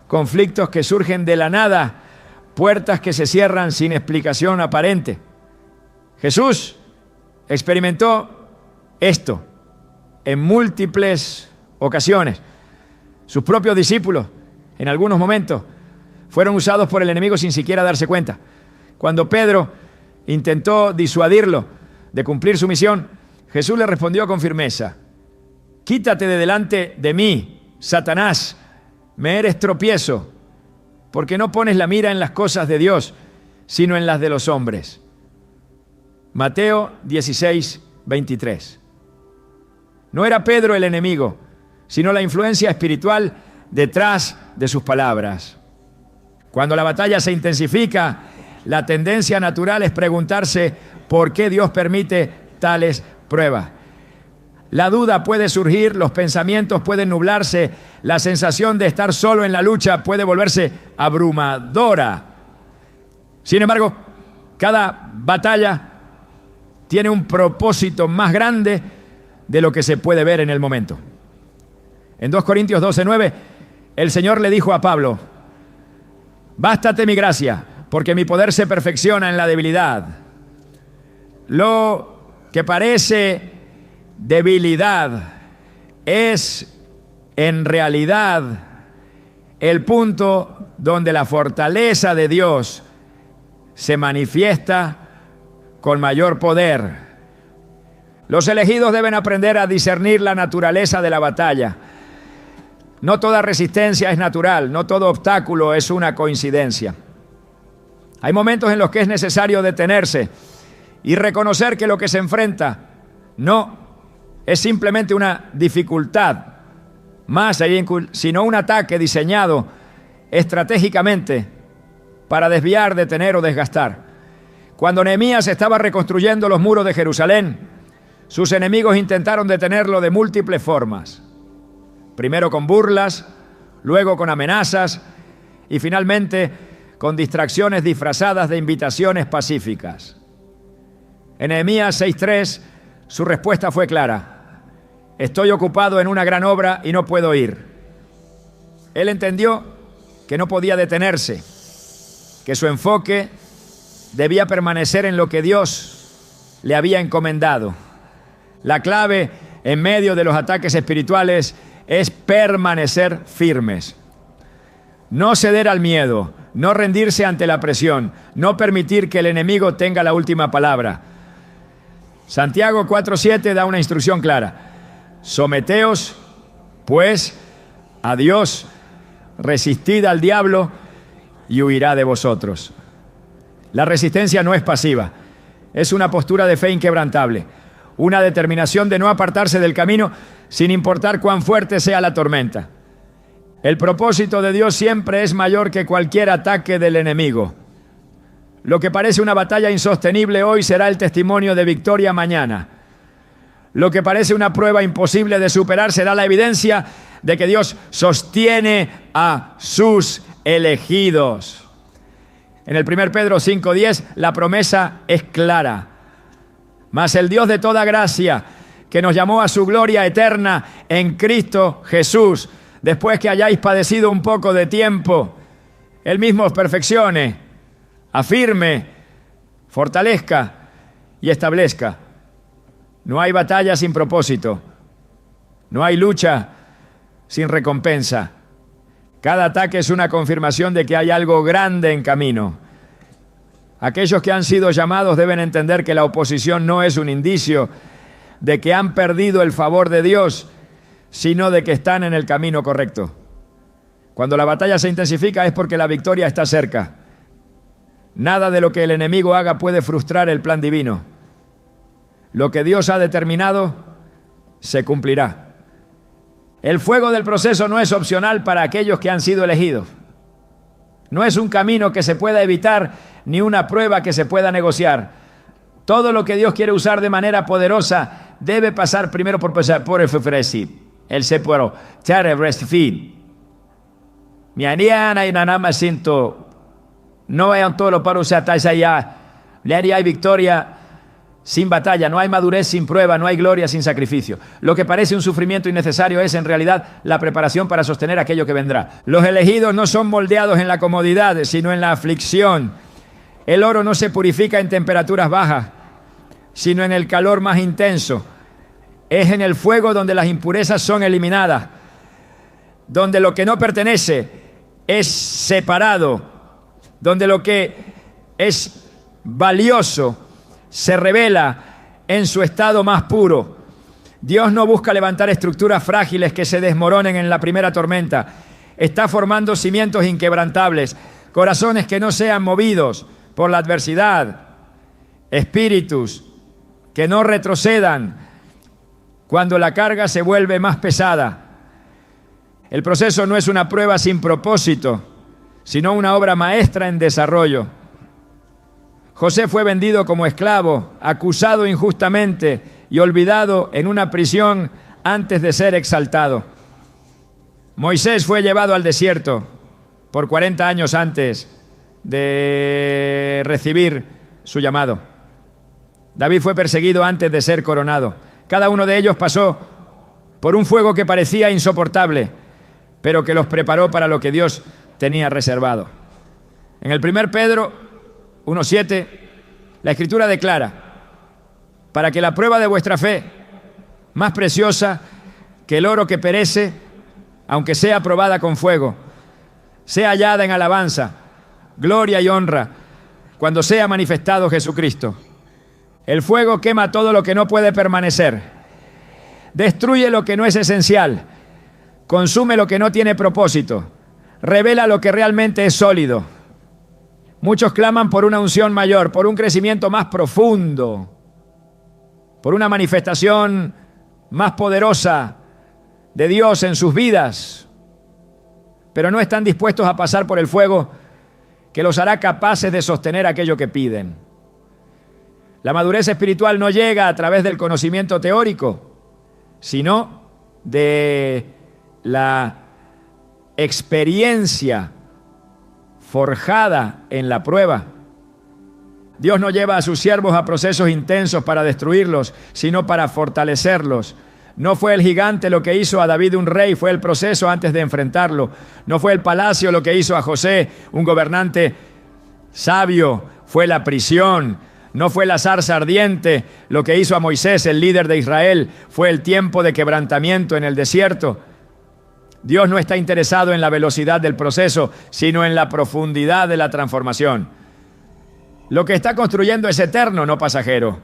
conflictos que surgen de la nada, puertas que se cierran sin explicación aparente. Jesús experimentó esto en múltiples ocasiones. Sus propios discípulos, en algunos momentos, fueron usados por el enemigo sin siquiera darse cuenta. Cuando Pedro intentó disuadirlo de cumplir su misión, Jesús le respondió con firmeza: quítate de delante de mí, Satanás, me eres tropiezo, porque no pones la mira en las cosas de Dios, sino en las de los hombres. Mateo 16:23. No era Pedro el enemigo, sino la influencia espiritual detrás de sus palabras. Cuando la batalla se intensifica, la tendencia natural es preguntarse por qué Dios permite tales pruebas. La duda puede surgir, los pensamientos pueden nublarse, la sensación de estar solo en la lucha puede volverse abrumadora. Sin embargo, cada batalla tiene un propósito más grande de lo que se puede ver en el momento. En 2 Corintios 12:9, el Señor le dijo a Pablo: bástate mi gracia, porque mi poder se perfecciona en la debilidad. Lo que parece debilidad es en realidad el punto donde la fortaleza de Dios se manifiesta con mayor poder. Los elegidos deben aprender a discernir la naturaleza de la batalla. No toda resistencia es natural, no todo obstáculo es una coincidencia. Hay momentos en los que es necesario detenerse y reconocer que lo que se enfrenta no es simplemente una dificultad más, sino un ataque diseñado estratégicamente para desviar, detener o desgastar. Cuando Nehemías estaba reconstruyendo los muros de Jerusalén, sus enemigos intentaron detenerlo de múltiples formas. Primero con burlas, luego con amenazas y finalmente con distracciones disfrazadas de invitaciones pacíficas. En Nehemías 6:3, su respuesta fue clara: estoy ocupado en una gran obra y no puedo ir. Él entendió que no podía detenerse, que su enfoque debía permanecer en lo que Dios le había encomendado. La clave en medio de los ataques espirituales es permanecer firmes. No ceder al miedo, no rendirse ante la presión, no permitir que el enemigo tenga la última palabra. Santiago 4:7 da una instrucción clara: someteos, pues, a Dios, resistid al diablo y huirá de vosotros. La resistencia no es pasiva, es una postura de fe inquebrantable, una determinación de no apartarse del camino sin importar cuán fuerte sea la tormenta. El propósito de Dios siempre es mayor que cualquier ataque del enemigo. Lo que parece una batalla insostenible hoy será el testimonio de victoria mañana. Lo que parece una prueba imposible de superar será la evidencia de que Dios sostiene a sus elegidos. En el 1 Pedro 5:10 la promesa es clara. Mas el Dios de toda gracia, que nos llamó a su gloria eterna en Cristo Jesús, después que hayáis padecido un poco de tiempo, Él mismo os perfeccione, afirme, fortalezca y establezca. No hay batalla sin propósito. No hay lucha sin recompensa. Cada ataque es una confirmación de que hay algo grande en camino. Aquellos que han sido llamados deben entender que la oposición no es un indicio de que han perdido el favor de Dios, sino de que están en el camino correcto. Cuando la batalla se intensifica es porque la victoria está cerca. Nada de lo que el enemigo haga puede frustrar el plan divino. Lo que Dios ha determinado se cumplirá. El fuego del proceso no es opcional para aquellos que han sido elegidos. No es un camino que se pueda evitar ni una prueba que se pueda negociar. Todo lo que Dios quiere usar de manera poderosa debe pasar primero por el sufrimiento. El se puede tener resfid. Mi aniana y nanama siento no hay un toro para usar allá. Le hay victoria sin batalla, no hay madurez sin prueba, no hay gloria sin sacrificio. Lo que parece un sufrimiento innecesario es en realidad la preparación para sostener aquello que vendrá. Los elegidos no son moldeados en la comodidad, sino en la aflicción. El oro no se purifica en temperaturas bajas, sino en el calor más intenso. Es en el fuego donde las impurezas son eliminadas, donde lo que no pertenece es separado, donde lo que es valioso se revela en su estado más puro. Dios no busca levantar estructuras frágiles que se desmoronen en la primera tormenta. Está formando cimientos inquebrantables, corazones que no sean movidos por la adversidad, espíritus que no retrocedan cuando la carga se vuelve más pesada. El proceso no es una prueba sin propósito, sino una obra maestra en desarrollo. José fue vendido como esclavo, acusado injustamente y olvidado en una prisión antes de ser exaltado. Moisés fue llevado al desierto por 40 años antes de recibir su llamado. David fue perseguido antes de ser coronado. Cada uno de ellos pasó por un fuego que parecía insoportable, pero que los preparó para lo que Dios tenía reservado. En el 1 Pedro 1:7, la Escritura declara: para que la prueba de vuestra fe, más preciosa que el oro que perece, aunque sea probada con fuego, sea hallada en alabanza, gloria y honra, cuando sea manifestado Jesucristo. El fuego quema todo lo que no puede permanecer, destruye lo que no es esencial, consume lo que no tiene propósito, revela lo que realmente es sólido. Muchos claman por una unción mayor, por un crecimiento más profundo, por una manifestación más poderosa de Dios en sus vidas, pero no están dispuestos a pasar por el fuego que los hará capaces de sostener aquello que piden. La madurez espiritual no llega a través del conocimiento teórico, sino de la experiencia forjada en la prueba. Dios no lleva a sus siervos a procesos intensos para destruirlos, sino para fortalecerlos. No fue el gigante lo que hizo a David un rey, fue el proceso antes de enfrentarlo. No fue el palacio lo que hizo a José un gobernante sabio, fue la prisión. No fue la zarza ardiente lo que hizo a Moisés, el líder de Israel, fue el tiempo de quebrantamiento en el desierto. Dios no está interesado en la velocidad del proceso, sino en la profundidad de la transformación. Lo que está construyendo es eterno, no pasajero.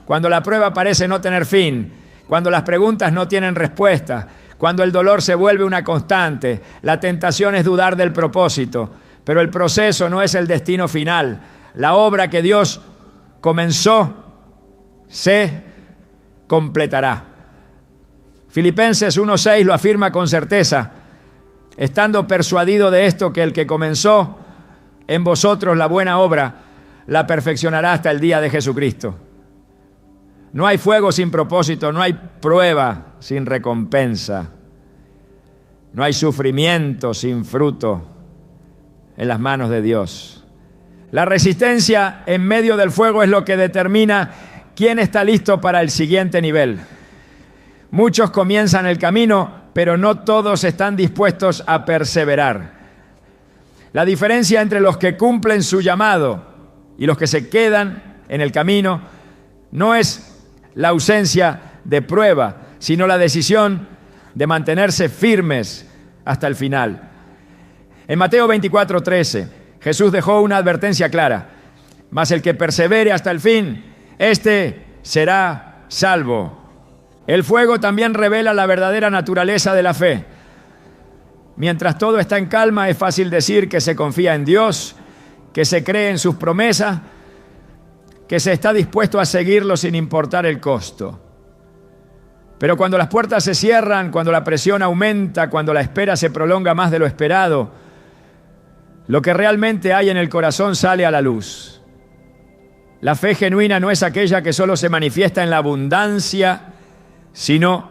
Cuando la prueba parece no tener fin, cuando las preguntas no tienen respuesta, cuando el dolor se vuelve una constante, la tentación es dudar del propósito, pero el proceso no es el destino final. La obra que Dios comenzó se completará. Filipenses 1:6 lo afirma con certeza, estando persuadido de esto, que el que comenzó en vosotros la buena obra, la perfeccionará hasta el día de Jesucristo. No hay fuego sin propósito, no hay prueba sin recompensa, no hay sufrimiento sin fruto en las manos de Dios. La resistencia en medio del fuego es lo que determina quién está listo para el siguiente nivel. Muchos comienzan el camino, pero no todos están dispuestos a perseverar. La diferencia entre los que cumplen su llamado y los que se quedan en el camino no es la ausencia de prueba, sino la decisión de mantenerse firmes hasta el final. En Mateo 24:13, Jesús dejó una advertencia clara: mas el que persevere hasta el fin, éste será salvo. El fuego también revela la verdadera naturaleza de la fe. Mientras todo está en calma, es fácil decir que se confía en Dios, que se cree en sus promesas, que se está dispuesto a seguirlo sin importar el costo. Pero cuando las puertas se cierran, cuando la presión aumenta, cuando la espera se prolonga más de lo esperado, lo que realmente hay en el corazón sale a la luz. La fe genuina no es aquella que solo se manifiesta en la abundancia, sino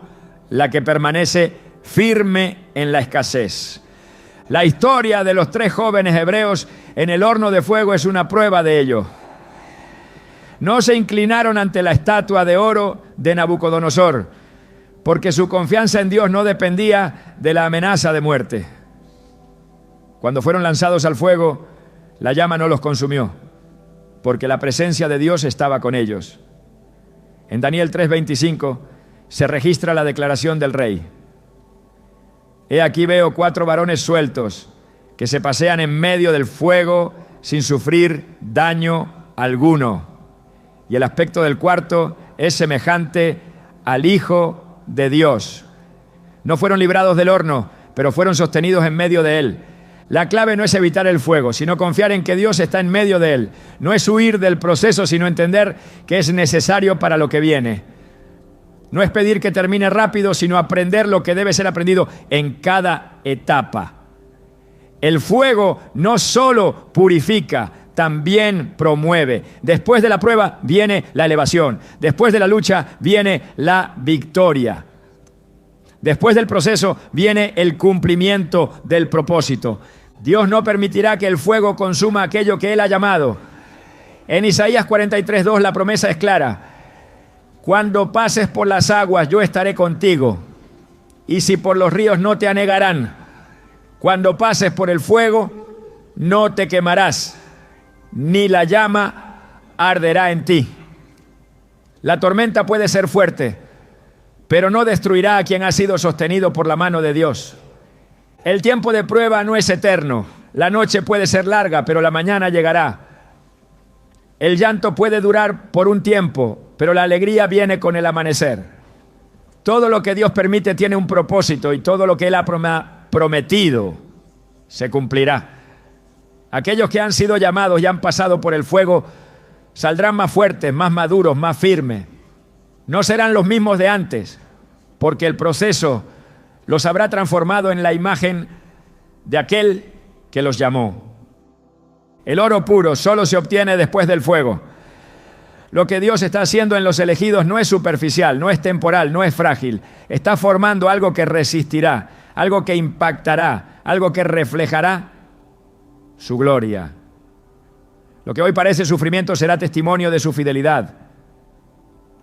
la que permanece firme en la escasez. La historia de los 3 jóvenes hebreos en el horno de fuego es una prueba de ello. No se inclinaron ante la estatua de oro de Nabucodonosor, porque su confianza en Dios no dependía de la amenaza de muerte. Cuando fueron lanzados al fuego, la llama no los consumió, porque la presencia de Dios estaba con ellos. En Daniel 3:25 se registra la declaración del rey: he aquí veo 4 varones sueltos que se pasean en medio del fuego sin sufrir daño alguno. Y el aspecto del cuarto es semejante al Hijo de Dios. No fueron librados del horno, pero fueron sostenidos en medio de él. La clave no es evitar el fuego, sino confiar en que Dios está en medio de él. No es huir del proceso, sino entender que es necesario para lo que viene. No es pedir que termine rápido, sino aprender lo que debe ser aprendido en cada etapa. El fuego no solo purifica, también promueve. Después de la prueba viene la elevación. Después de la lucha viene la victoria. Después del proceso viene el cumplimiento del propósito. Dios no permitirá que el fuego consuma aquello que Él ha llamado. En Isaías 43:2 la promesa es clara: cuando pases por las aguas, yo estaré contigo, y si por los ríos, no te anegarán. Cuando pases por el fuego, no te quemarás, ni la llama arderá en ti. La tormenta puede ser fuerte, pero no destruirá a quien ha sido sostenido por la mano de Dios. El tiempo de prueba no es eterno. La noche puede ser larga, pero la mañana llegará. El llanto puede durar por un tiempo, pero la alegría viene con el amanecer. Todo lo que Dios permite tiene un propósito, y todo lo que Él ha prometido se cumplirá. Aquellos que han sido llamados y han pasado por el fuego saldrán más fuertes, más maduros, más firmes. No serán los mismos de antes, porque el proceso los habrá transformado en la imagen de aquel que los llamó. El oro puro solo se obtiene después del fuego. Lo que Dios está haciendo en los elegidos no es superficial, no es temporal, no es frágil. Está formando algo que resistirá, algo que impactará, algo que reflejará su gloria. Lo que hoy parece sufrimiento será testimonio de su fidelidad.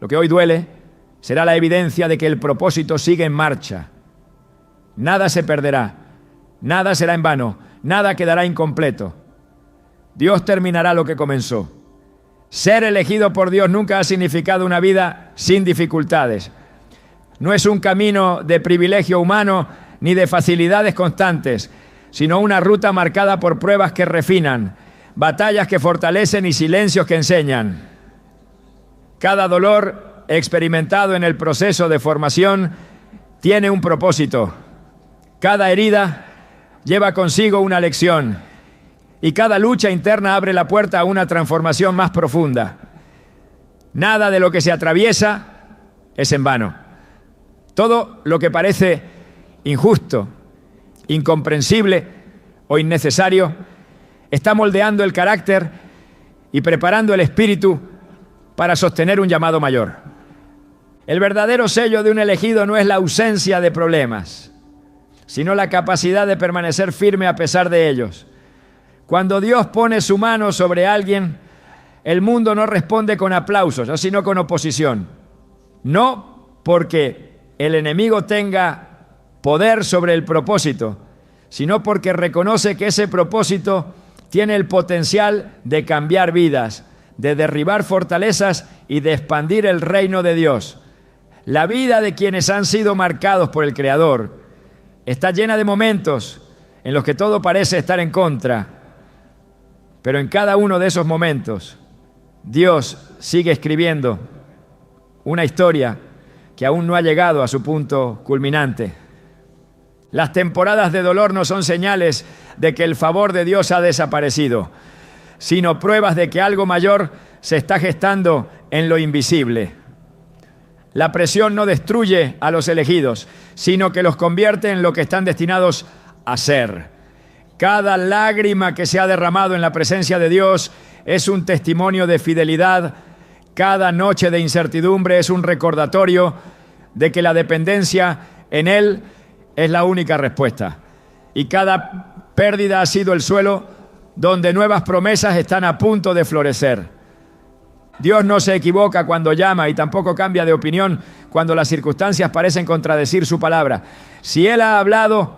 Lo que hoy duele será la evidencia de que el propósito sigue en marcha. Nada se perderá, nada será en vano, nada quedará incompleto. Dios terminará lo que comenzó. Ser elegido por Dios nunca ha significado una vida sin dificultades. No es un camino de privilegio humano ni de facilidades constantes, sino una ruta marcada por pruebas que refinan, batallas que fortalecen y silencios que enseñan. Cada dolor experimentado en el proceso de formación tiene un propósito. Cada herida lleva consigo una lección, y cada lucha interna abre la puerta a una transformación más profunda. Nada de lo que se atraviesa es en vano. Todo lo que parece injusto, incomprensible o innecesario está moldeando el carácter y preparando el espíritu para sostener un llamado mayor. El verdadero sello de un elegido no es la ausencia de problemas, sino la capacidad de permanecer firme a pesar de ellos. Cuando Dios pone su mano sobre alguien, el mundo no responde con aplausos, sino con oposición. No porque el enemigo tenga poder sobre el propósito, sino porque reconoce que ese propósito tiene el potencial de cambiar vidas, de derribar fortalezas y de expandir el reino de Dios. La vida de quienes han sido marcados por el Creador está llena de momentos en los que todo parece estar en contra, pero en cada uno de esos momentos Dios sigue escribiendo una historia que aún no ha llegado a su punto culminante. Las temporadas de dolor no son señales de que el favor de Dios ha desaparecido, sino pruebas de que algo mayor se está gestando en lo invisible. La presión no destruye a los elegidos, sino que los convierte en lo que están destinados a ser. Cada lágrima que se ha derramado en la presencia de Dios es un testimonio de fidelidad. Cada noche de incertidumbre es un recordatorio de que la dependencia en Él es la única respuesta. Y cada pérdida ha sido el suelo donde nuevas promesas están a punto de florecer. Dios no se equivoca cuando llama y tampoco cambia de opinión cuando las circunstancias parecen contradecir su palabra. Si Él ha hablado,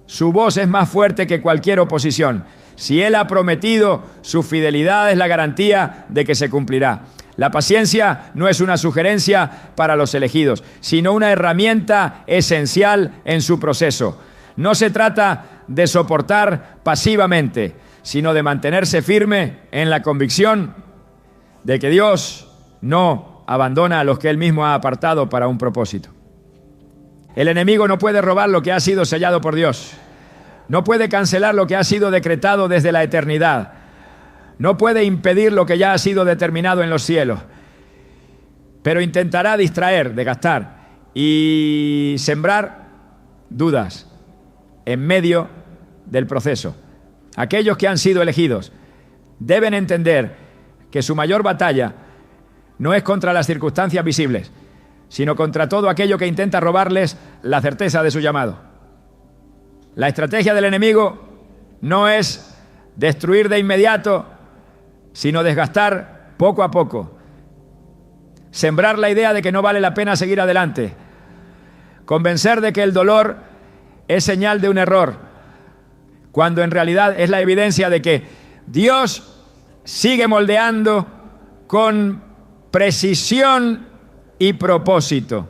su voz es más fuerte que cualquier oposición. Si Él ha prometido, su fidelidad es la garantía de que se cumplirá. La paciencia no es una sugerencia para los elegidos, sino una herramienta esencial en su proceso. No se trata de soportar pasivamente, sino de mantenerse firme en la convicción de que Dios no abandona a los que Él mismo ha apartado para un propósito. El enemigo no puede robar lo que ha sido sellado por Dios. No puede cancelar lo que ha sido decretado desde la eternidad. No puede impedir lo que ya ha sido determinado en los cielos. Pero intentará distraer, desgastar y sembrar dudas en medio del proceso. Aquellos que han sido elegidos deben entender que su mayor batalla no es contra las circunstancias visibles, sino contra todo aquello que intenta robarles la certeza de su llamado. La estrategia del enemigo no es destruir de inmediato, sino desgastar poco a poco. Sembrar la idea de que no vale la pena seguir adelante. Convencer de que el dolor es señal de un error, cuando en realidad es la evidencia de que Dios sigue moldeando con precisión y propósito.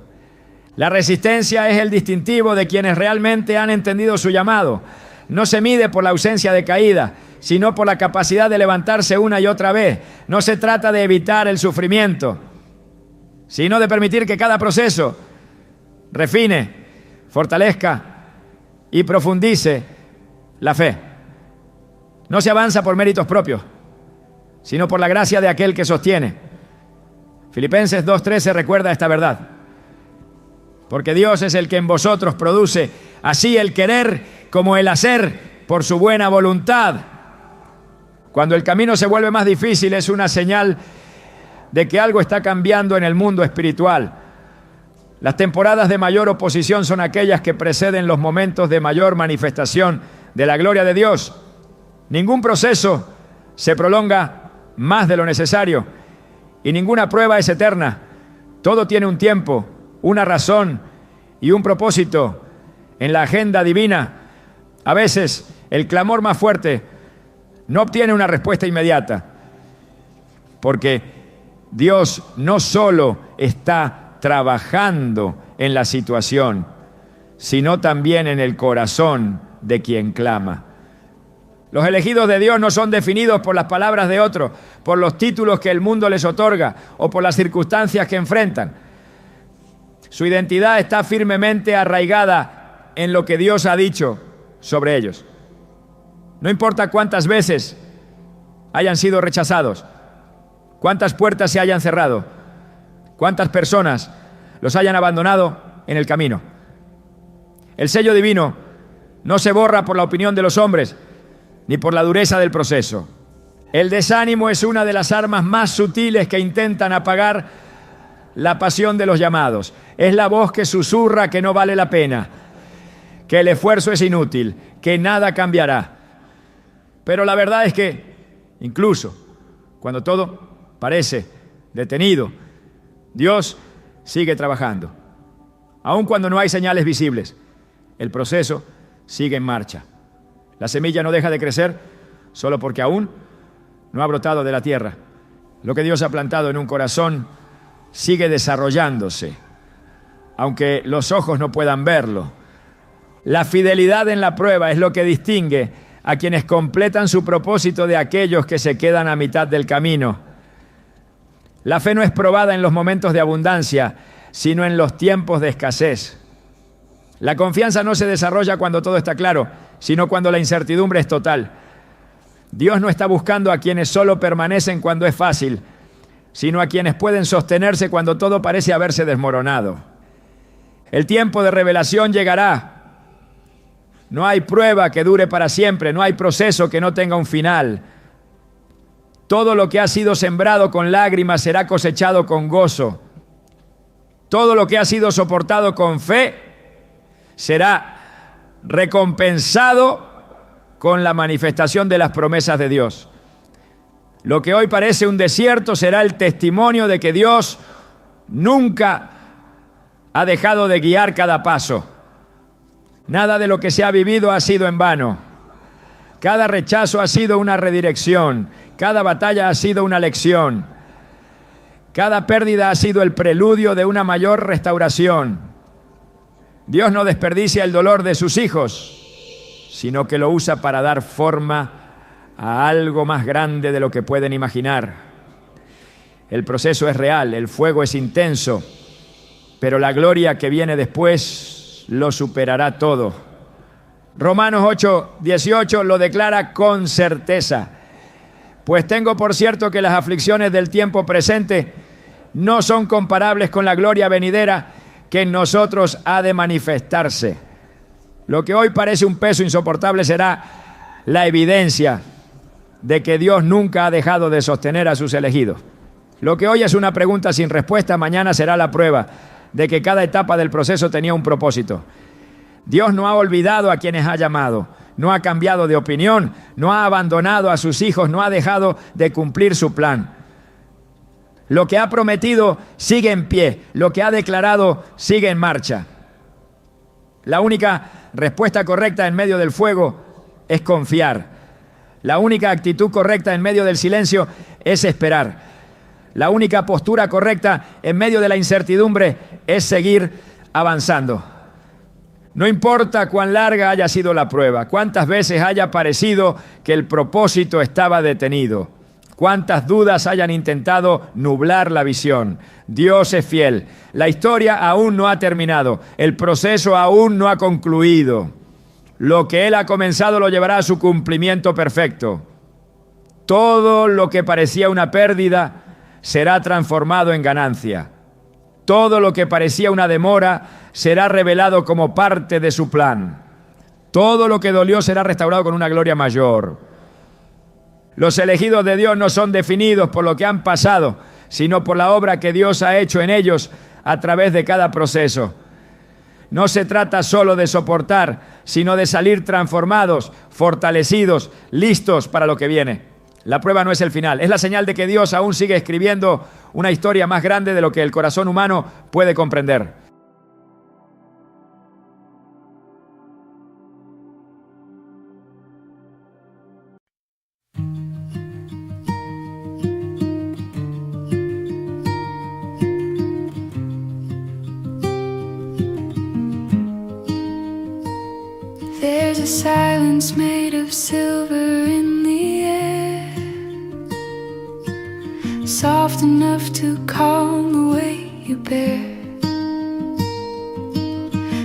La resistencia es el distintivo de quienes realmente han entendido su llamado. No se mide por la ausencia de caída, sino por la capacidad de levantarse una y otra vez. No se trata de evitar el sufrimiento, sino de permitir que cada proceso refine, fortalezca y profundice la fe. No se avanza por méritos propios, sino por la gracia de aquel que sostiene. Filipenses 2:13 recuerda esta verdad. Porque Dios es el que en vosotros produce así el querer como el hacer por su buena voluntad. Cuando el camino se vuelve más difícil es una señal de que algo está cambiando en el mundo espiritual. Las temporadas de mayor oposición son aquellas que preceden los momentos de mayor manifestación de la gloria de Dios. Ningún proceso se prolonga más de lo necesario y ninguna prueba es eterna. Todo tiene un tiempo, una razón y un propósito en la agenda divina. A veces el clamor más fuerte no obtiene una respuesta inmediata, porque Dios no solo está trabajando en la situación, sino también en el corazón de quien clama. Los elegidos de Dios no son definidos por las palabras de otros, por los títulos que el mundo les otorga o por las circunstancias que enfrentan. Su identidad está firmemente arraigada en lo que Dios ha dicho sobre ellos. No importa cuántas veces hayan sido rechazados, ¿Cuántas puertas se hayan cerrado? ¿Cuántas personas los hayan abandonado en el camino? El sello divino no se borra por la opinión de los hombres, ni por la dureza del proceso. El desánimo es una de las armas más sutiles que intentan apagar la pasión de los llamados. Es la voz que susurra que no vale la pena, que el esfuerzo es inútil, que nada cambiará. Pero la verdad es que, incluso cuando todo parece detenido, Dios sigue trabajando. Aun cuando no hay señales visibles, el proceso sigue en marcha. La semilla no deja de crecer solo porque aún no ha brotado de la tierra. Lo que Dios ha plantado en un corazón sigue desarrollándose, aunque los ojos no puedan verlo. La fidelidad en la prueba es lo que distingue a quienes completan su propósito de aquellos que se quedan a mitad del camino. La fe no es probada en los momentos de abundancia, sino en los tiempos de escasez. La confianza no se desarrolla cuando todo está claro, sino cuando la incertidumbre es total. Dios no está buscando a quienes solo permanecen cuando es fácil, sino a quienes pueden sostenerse cuando todo parece haberse desmoronado. El tiempo de revelación llegará. No hay prueba que dure para siempre, no hay proceso que no tenga un final. Todo lo que ha sido sembrado con lágrimas será cosechado con gozo. Todo lo que ha sido soportado con fe será recompensado con la manifestación de las promesas de Dios. Lo que hoy parece un desierto será el testimonio de que Dios nunca ha dejado de guiar cada paso. Nada de lo que se ha vivido ha sido en vano. Cada rechazo ha sido una redirección. Cada batalla ha sido una lección. Cada pérdida ha sido el preludio de una mayor restauración. Dios no desperdicia el dolor de sus hijos, sino que lo usa para dar forma a algo más grande de lo que pueden imaginar. El proceso es real, el fuego es intenso, pero la gloria que viene después lo superará todo. Romanos 8:18 lo declara con certeza. Pues tengo por cierto que las aflicciones del tiempo presente no son comparables con la gloria venidera que en nosotros ha de manifestarse. Lo que hoy parece un peso insoportable será la evidencia de que Dios nunca ha dejado de sostener a sus elegidos. Lo que hoy es una pregunta sin respuesta, mañana será la prueba de que cada etapa del proceso tenía un propósito. Dios no ha olvidado a quienes ha llamado, no ha cambiado de opinión, no ha abandonado a sus hijos, no ha dejado de cumplir su plan. Lo que ha prometido sigue en pie, lo que ha declarado sigue en marcha. La única respuesta correcta en medio del fuego es confiar. La única actitud correcta en medio del silencio es esperar. La única postura correcta en medio de la incertidumbre es seguir avanzando. No importa cuán larga haya sido la prueba, cuántas veces haya parecido que el propósito estaba detenido, cuántas dudas hayan intentado nublar la visión. Dios es fiel. La historia aún no ha terminado. El proceso aún no ha concluido. Lo que Él ha comenzado lo llevará a su cumplimiento perfecto. Todo lo que parecía una pérdida será transformado en ganancia. Todo lo que parecía una demora será revelado como parte de su plan. Todo lo que dolió será restaurado con una gloria mayor. Los elegidos de Dios no son definidos por lo que han pasado, sino por la obra que Dios ha hecho en ellos a través de cada proceso. No se trata solo de soportar, sino de salir transformados, fortalecidos, listos para lo que viene. La prueba no es el final, es la señal de que Dios aún sigue escribiendo una historia más grande de lo que el corazón humano puede comprender. There's a silence made of silver in the air, soft enough to calm the way you bear.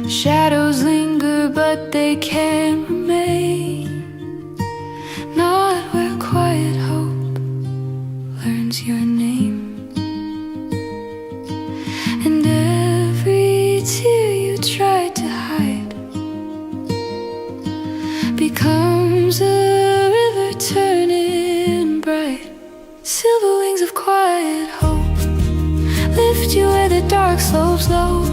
Shadows linger but they can remain, not where quiet hope learns your name. quiet hope. Lift you where the dark slopes low.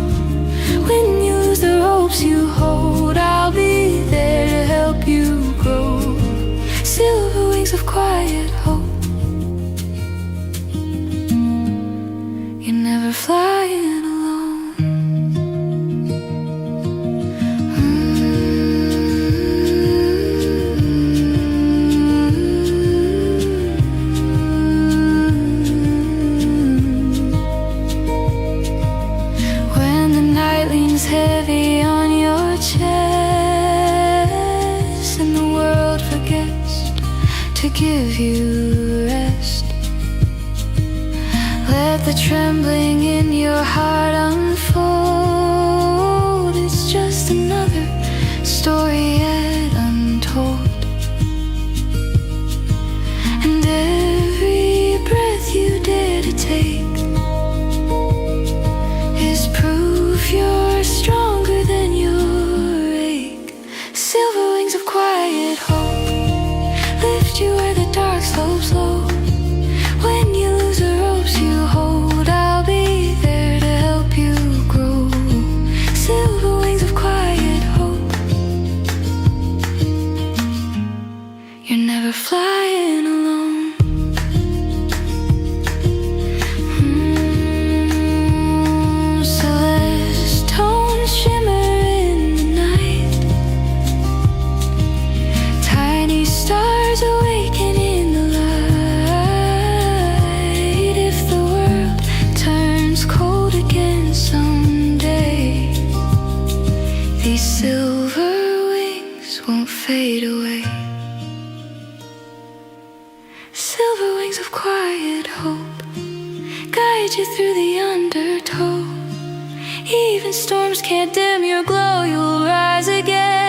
When you lose the ropes you hold, I'll be there to help you grow. Silver wings of quiet hope. You're never flying alone. When the night leans heavy on your chest and the world forgets to give you rest, let the trembling in your heart unfold. It's just another story yet untold. And every breath you dare to take is proof you're stronger than your ache. Silver wings of quiet hope. Lift you where the dark slopes low. When you lose the ropes you hold, I'll be there to help you grow. Silver wings of quiet hope. You're never flying alone. Celeste tones shimmer in the night. Tiny stars awaken in the light. If the world turns cold again someday, these silver wings won't fade away. Silver wings of quiet hope guide you through the undertow. Even storms can't dim your glow, you'll rise again.